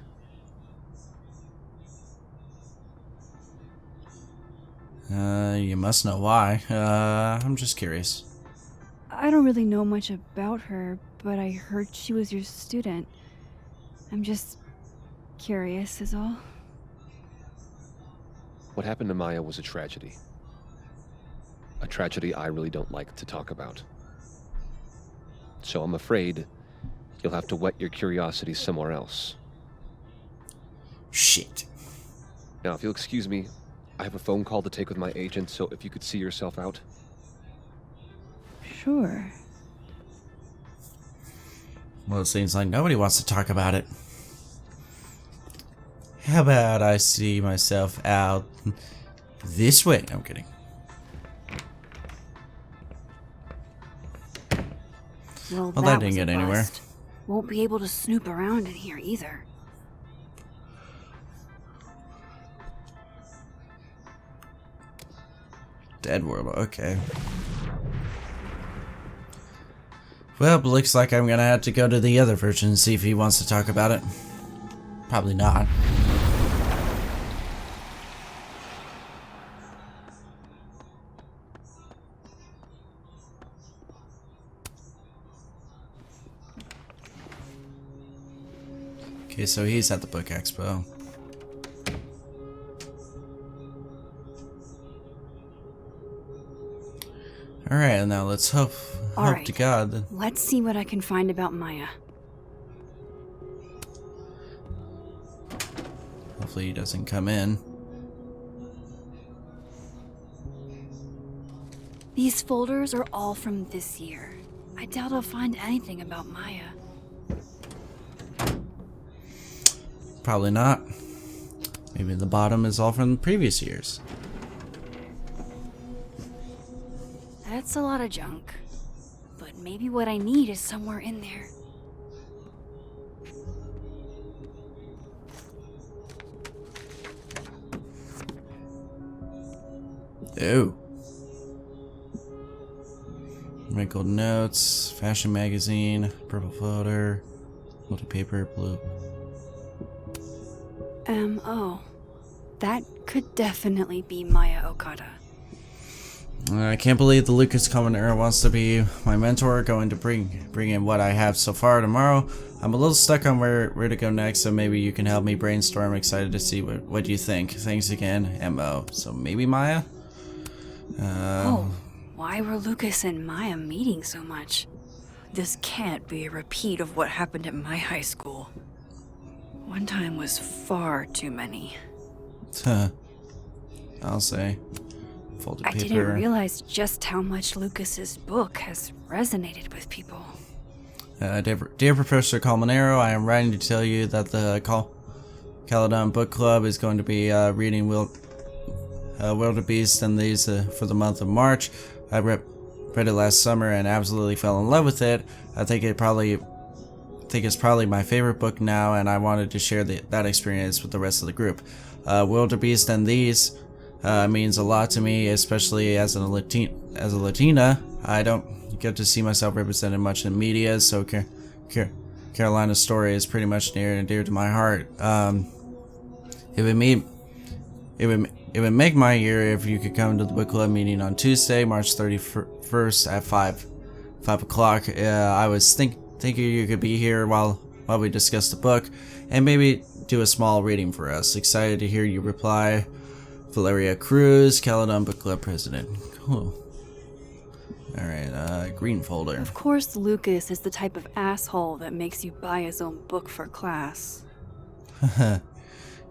You must know why. I'm just curious. I don't really know much about her, but I heard she was your student. I'm just curious is all. What happened to Maya was a tragedy. A tragedy I really don't like to talk about. So I'm afraid you'll have to whet your curiosity somewhere else. Shit. Now, if you'll excuse me, I have a phone call to take with my agent, so if you could see yourself out. Sure. Well, it seems like nobody wants to talk about it. How about I see myself out this way? I'm kidding. Well, That that didn't was get a anywhere. bust. Won't be able to snoop around in here either. Dead World, okay. Well, it looks like I'm gonna have to go to the other version and see if he wants to talk about it. Probably not. Okay, so he's at the book expo. Alright, now let's hope Alright. to God that Let's see what I can find about Maya. hopefully he doesn't come in. These folders are all from this year. I doubt I'll find anything about Maya. Probably not. Maybe the bottom is all from previous years. That's a lot of junk. But maybe what I need is somewhere in there. Oh. Wrinkled notes, fashion magazine, purple folder, multi-paper, blue. M.O. That could definitely be Maya Okada. I can't believe the Lucas Common Era wants to be my mentor, going to bring in what I have so far tomorrow. I'm a little stuck on where to go next, so maybe you can help me brainstorm. Excited to see what you think. Thanks again, M.O. So maybe Maya? Why were Lucas and Maya meeting so much? This can't be a repeat of what happened at my high school. One time was far too many. I'll say. Folded paper. I didn't realize just how much Lucas's book has resonated with people. Dear Professor Colmenero, I am writing to tell you that the Caledon Book Club is going to be reading Wildebeest and these for the month of March. I read it last summer and absolutely fell in love with it. I think it's probably my favorite book now, and I wanted to share that experience with the rest of the group. Wildebeest and these means a lot to me, especially as a Latina. I don't get to see myself represented much in media, so Carolina's story is pretty much near and dear to my heart. It would make my year if you could come to the book club meeting on Tuesday, March 31st at 5 o'clock. I was thinking you could be here while we discuss the book and maybe do a small reading for us. Excited to hear you reply. Valeria Cruz, Caledon Book Club President. Cool. Alright, green folder. Of course Lucas is the type of asshole that makes you buy his own book for class. Of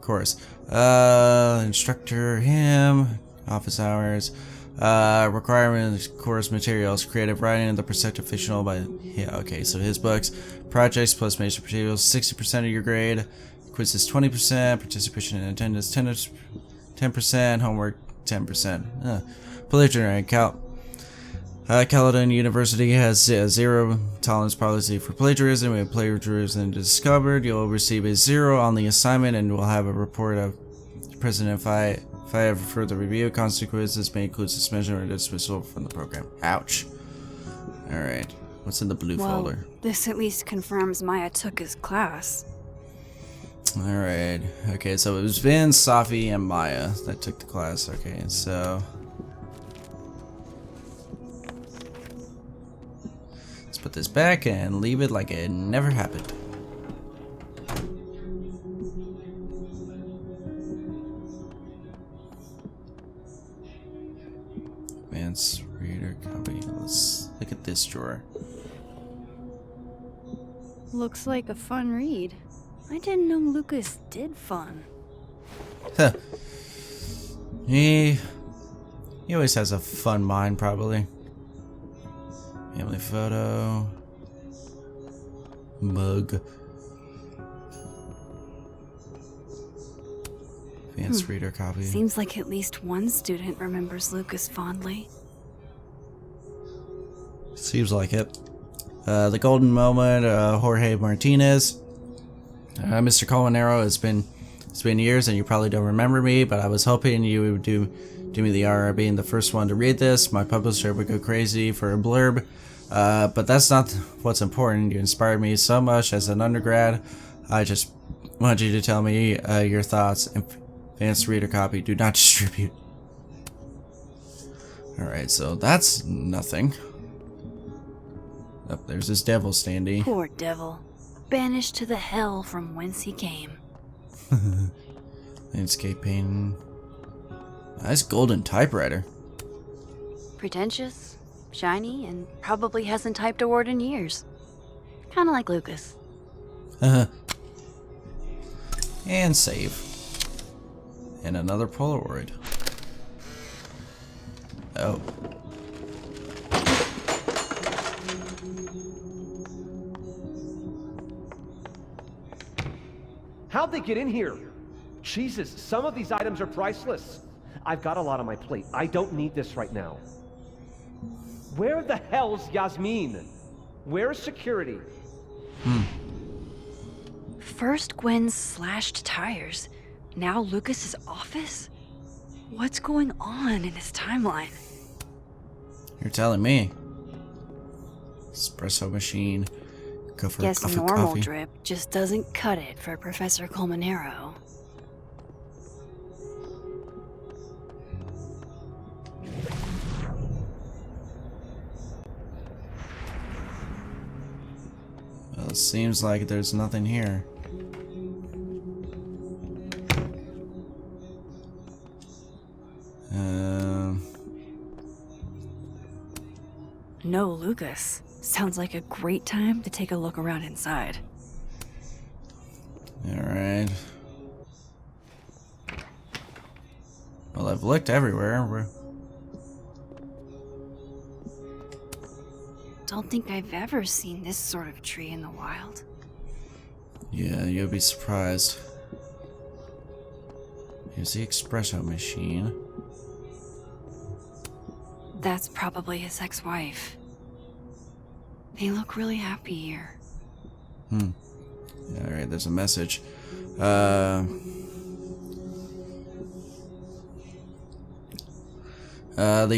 course. Instructor, him, office hours, requirements, course materials, creative writing, and the perspective fictional by, yeah, okay, so his books, projects plus major materials, 60% of your grade, quizzes 20%, participation in attendance 10%, homework 10%. Plagiarism, Caledon University has a zero tolerance policy for plagiarism. If plagiarism is discovered, you'll receive a 0 on the assignment, and we'll have a report of the president if I have further review. Consequences may include suspension or dismissal from the program. Ouch. Alright, what's in the blue folder? This at least confirms Maya took his class. Alright, okay, so it was Vin, Safi, and Maya that took the class. Okay, so let's put this back and leave it like it never happened. Advanced reader copy. Let's look at this drawer. Looks like a fun read. I didn't know Lucas did fun. Huh. He always has a fun mind, probably. Family photo. Mug. Advanced reader copy. Seems like at least one student remembers Lucas fondly. Seems like it. The golden moment, Jorge Martinez. Mr. Colmenero, it's been years and you probably don't remember me, but I was hoping you would do me the honor of being the first one to read this. My publisher would go crazy for a blurb, but that's not what's important. You inspired me so much as an undergrad. I just want you to tell me your thoughts. Advanced reader copy, do not distribute. Alright, so that's nothing. Oh, there's this devil standee. Poor devil. Banished to the hell from whence he came. Landscape painting. Nice golden typewriter. Pretentious, shiny, and probably hasn't typed a word in years. Kinda like Lucas. And save. And another Polaroid. Oh. How'd they get in here? Jesus, some of these items are priceless. I've got a lot on my plate. I don't need this right now. Where the hell's Yasmin? Where's security? First Gwen's slashed tires. Now Lucas's office? What's going on in this timeline? You're telling me. Espresso machine. Go for Guess a cup of normal coffee. drip just doesn't cut it for Professor Colmenero. Well, it seems like there's nothing here. No, Lucas. Sounds like a great time to take a look around inside. Alright. Well, I've looked everywhere. Don't think I've ever seen this sort of tree in the wild. Yeah, you'll be surprised. Here's the espresso machine. That's probably his ex-wife. They look really happy here. Alright, there's a message. The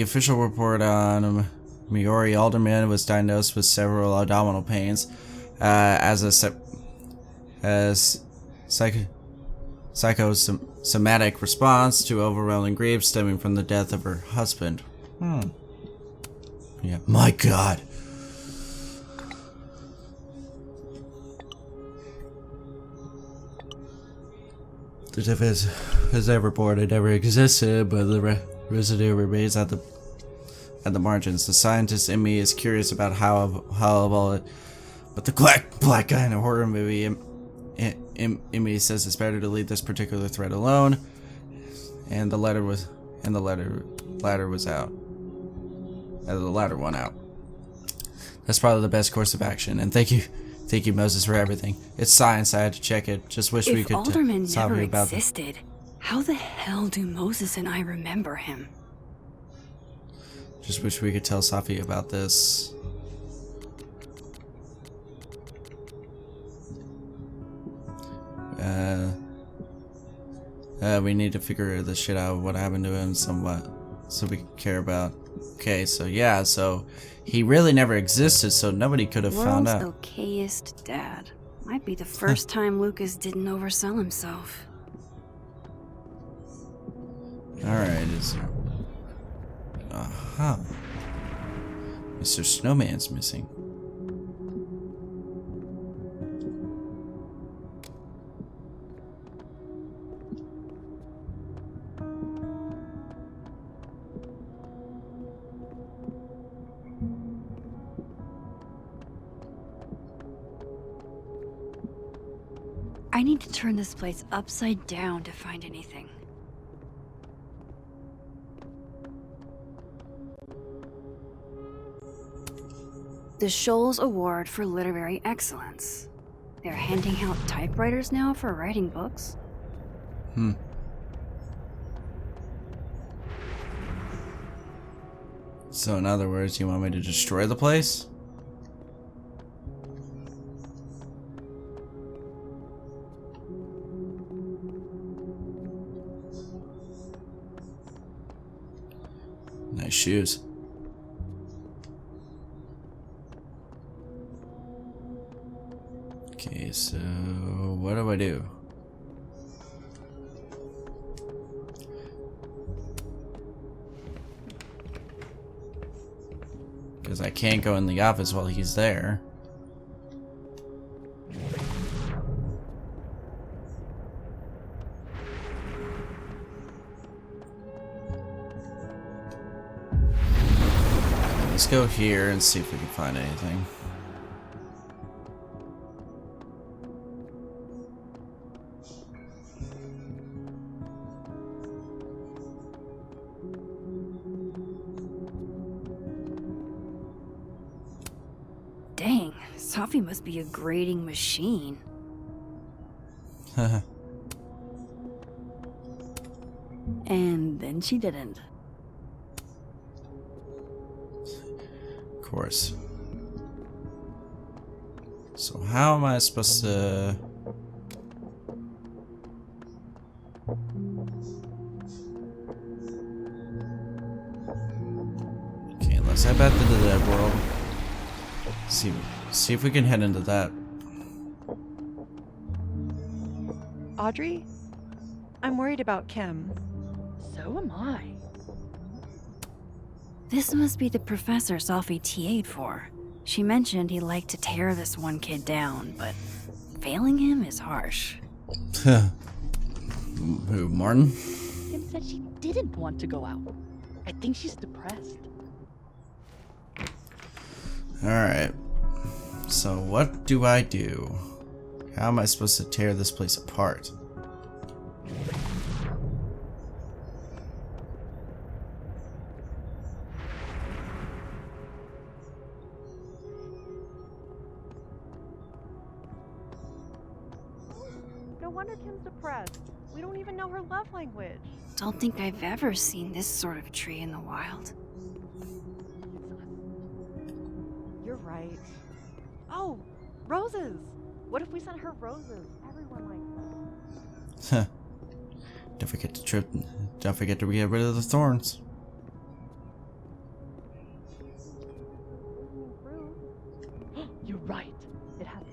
official report on Miori Alderman was diagnosed with several abdominal pains as psychosomatic response to overwhelming grief stemming from the death of her husband. Yeah, my God. The death is ever born and never existed, but the residue remains at the margins. The scientist in me is curious about how all it, but the black guy in a horror movie in me says it's better to leave this particular thread alone. And the ladder was out. The ladder won out. That's probably the best course of action. And thank you, Moses, for everything. It's science. I had to check it. Just wish we If could Alderman stop never you about existed, how the hell do Moses and I remember him? Just wish we could tell Safi about this. We need to figure this shit out, what happened to him somewhat, so we care about. Okay, so yeah, so he really never existed, so nobody could have found out. World's okayest dad. Might be the first time Lucas didn't oversell himself. Alright, is there... Mr. Snowman's missing. I need to turn this place upside down to find anything. The Scholes Award for Literary Excellence. They're handing out typewriters now for writing books? So in other words, you want me to destroy the place? Nice shoes. Okay, so what do I do? Because I can't go in the office while he's there. Let's go here and see if we can find anything. Dang, Safi must be a grading machine. And then she didn't. Of course. So how am I supposed to... let's head back to the dead world. See if we can head into that. Audrey? I'm worried about Kim. So am I. This must be the professor Sophie TA'd for. She mentioned he liked to tear this one kid down, but failing him is harsh. Who, Martin? Kim said she didn't want to go out. I think she's depressed. Alright. So what do I do? How am I supposed to tear this place apart? No wonder Kim's depressed. We don't even know her love language. Don't think I've ever seen this sort of tree in the wild. You're right. Oh, roses! What if we sent her roses? Everyone likes them. Don't forget to get rid of the thorns. You're right. It has.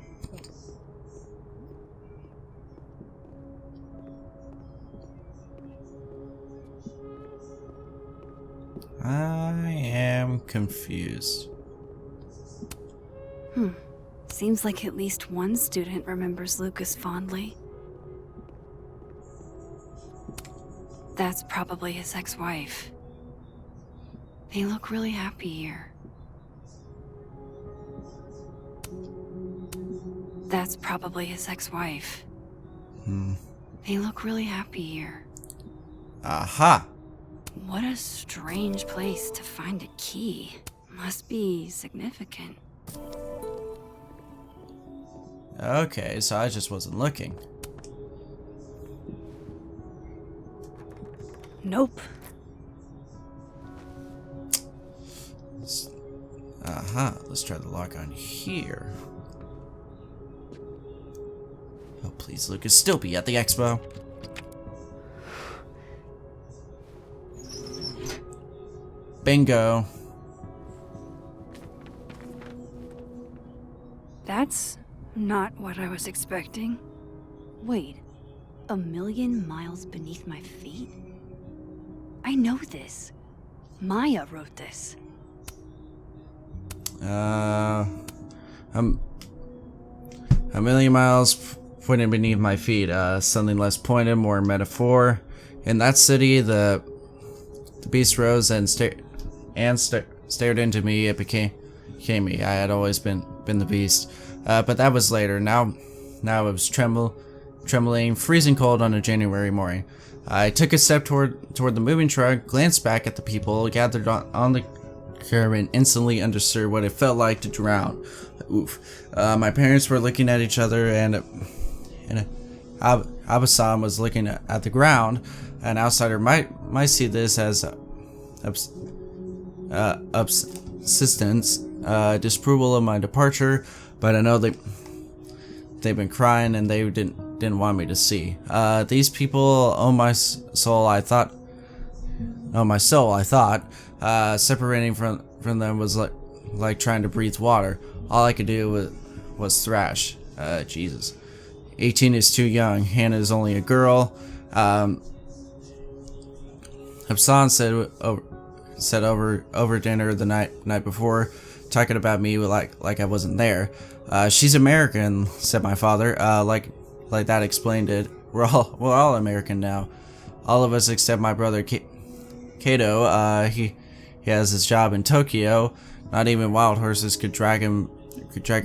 I am confused. Seems like at least one student remembers Lucas fondly. That's probably his ex-wife. They look really happy here. That's probably his ex-wife. They look really happy here. Aha! What a strange place to find a key. Must be significant. Okay, so I just wasn't looking. Nope. Aha, let's try the lock on here. Oh, please, Lucas, still be at the expo. Bingo. That's not what I was expecting. Wait, 1,000,000 miles beneath my feet? I know this. Maya wrote this. A million miles pointed beneath my feet. Something less pointed, more metaphor. In that city, the beast rose and stared into me. It became me. I had always been the beast. But that was later. Now it was trembling, freezing cold on a January morning. I took a step toward the moving truck, glanced back at the people gathered on the curb, and instantly understood what it felt like to drown. Oof. My parents were looking at each other, and Abasan was looking at the ground. An outsider might see this as subsistence, disapproval of my departure, but I know they've been crying and they didn't want me to see. These people own my soul. I thought. Separating from them was like trying to breathe water. All I could do was thrash. Jesus. 18 is too young. Hannah is only a girl. Hassan said over dinner the night before, talking about me like I wasn't there. She's American, said my father. Like that explained it. We're all American now. All of us except my brother Kato. He has his job in Tokyo. Not even wild horses could drag him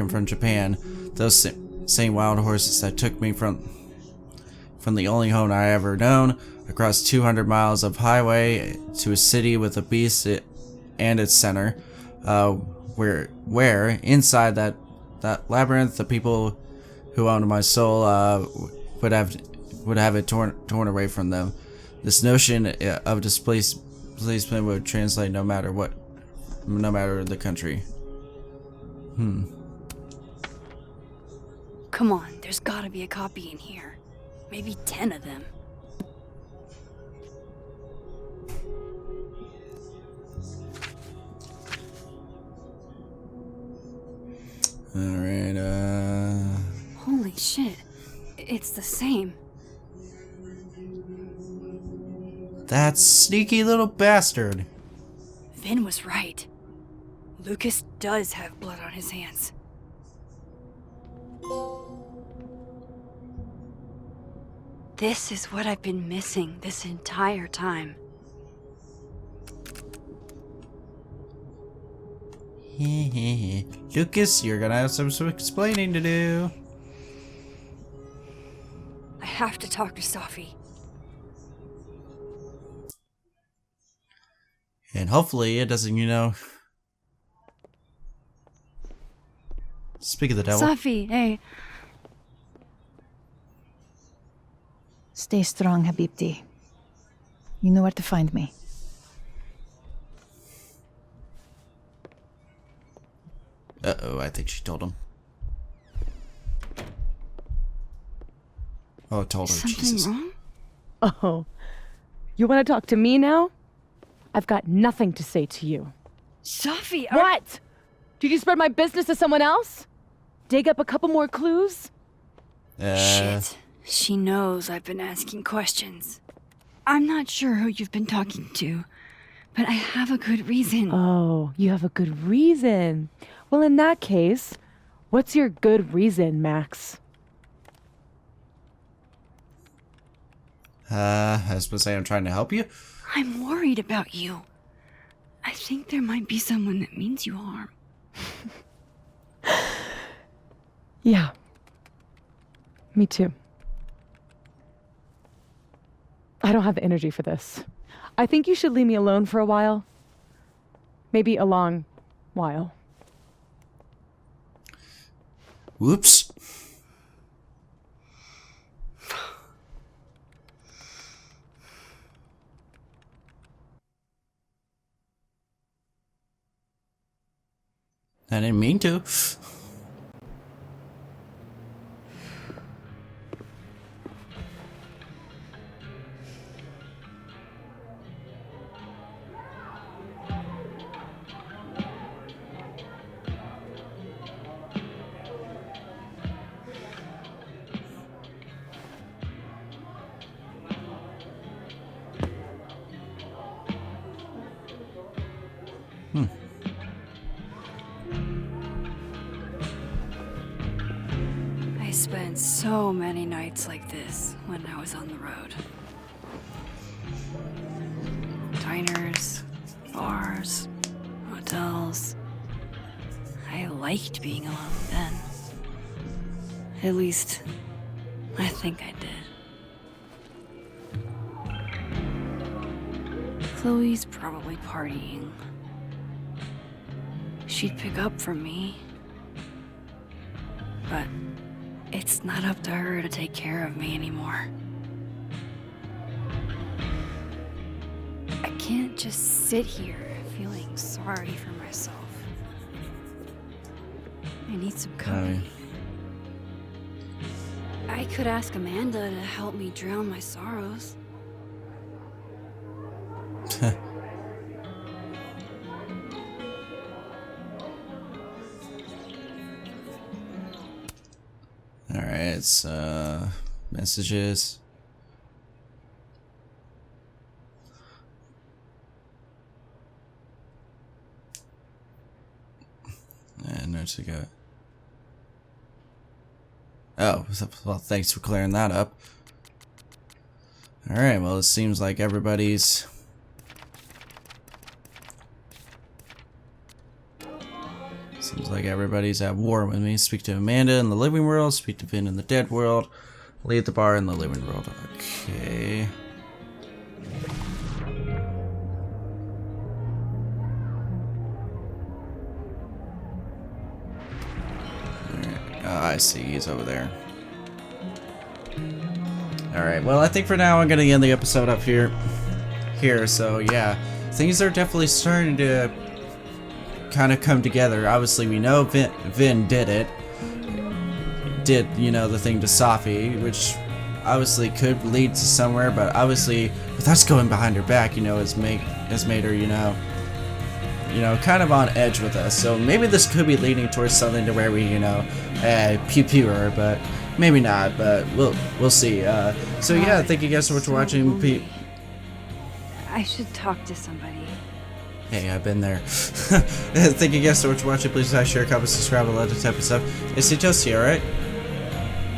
from Japan. Those same wild horses that took me from the only home I ever known, across 200 miles of highway to a city with a beast and its center, where inside that labyrinth, the people who owned my soul would have it torn away from them. This notion of displacement would translate no matter the country. Come on, there's gotta be a copy in here. Maybe 10 of them. Alright, Holy shit. It's the same. that sneaky little bastard. Vin was right. Lucas does have blood on his hands. This is what I've been missing this entire time. Lucas, you're gonna have some explaining to do. I have to talk to Safi. And hopefully it doesn't, you know... Speak of the devil. Safi, hey. Stay strong, Habibti. You know where to find me. Uh-oh, I think she told him. Oh, I told her. Something Jesus. wrong? Oh, you want to talk to me now? I've got nothing to say to you. Safi, What? Did you spread my business to someone else? Dig up a couple more clues? Shit. She knows I've been asking questions. I'm not sure who you've been talking to, but I have a good reason. Oh, you have a good reason. Well, in that case, what's your good reason, Max? I was supposed to say I'm trying to help you. I'm worried about you. I think there might be someone that means you harm. Yeah. Me too. I don't have the energy for this. I think you should leave me alone for a while. Maybe a long while. Whoops. I didn't mean to. I spent so many nights like this when I was on the road. Diners, bars, hotels. I liked being alone then. At least, I think I did. Chloe's probably partying. She'd pick up from me. But it's not up to her to take care of me anymore. I can't just sit here feeling sorry for myself. I need some company. I could ask Amanda to help me drown my sorrows. Alright, it's messages. And there's a go. Oh, well, thanks for clearing that up. Alright, well, it seems like everybody's... Seems like everybody's at war with me. Speak to Amanda in the living world, speak to Vin in the dead world, leave the bar in the living world. Okay. Alright. Oh, I see. He's over there. Alright, well, I think for now I'm going to end the episode up here. So, yeah. Things are definitely starting to kind of come together. Obviously, we know Vin did it. Did, you know, the thing to Safi, which obviously could lead to somewhere, but obviously, with us going behind her back, you know, has made her, you you know, kind of on edge with us. So maybe this could be leading towards something to where we, you know, pew her, but maybe not. But we'll see. So yeah, thank you guys so much for watching. I should talk to somebody. Hey, I've been there. Thank you guys so much for watching. Please like, share, comment, subscribe, all that type of stuff. It's just here, alright?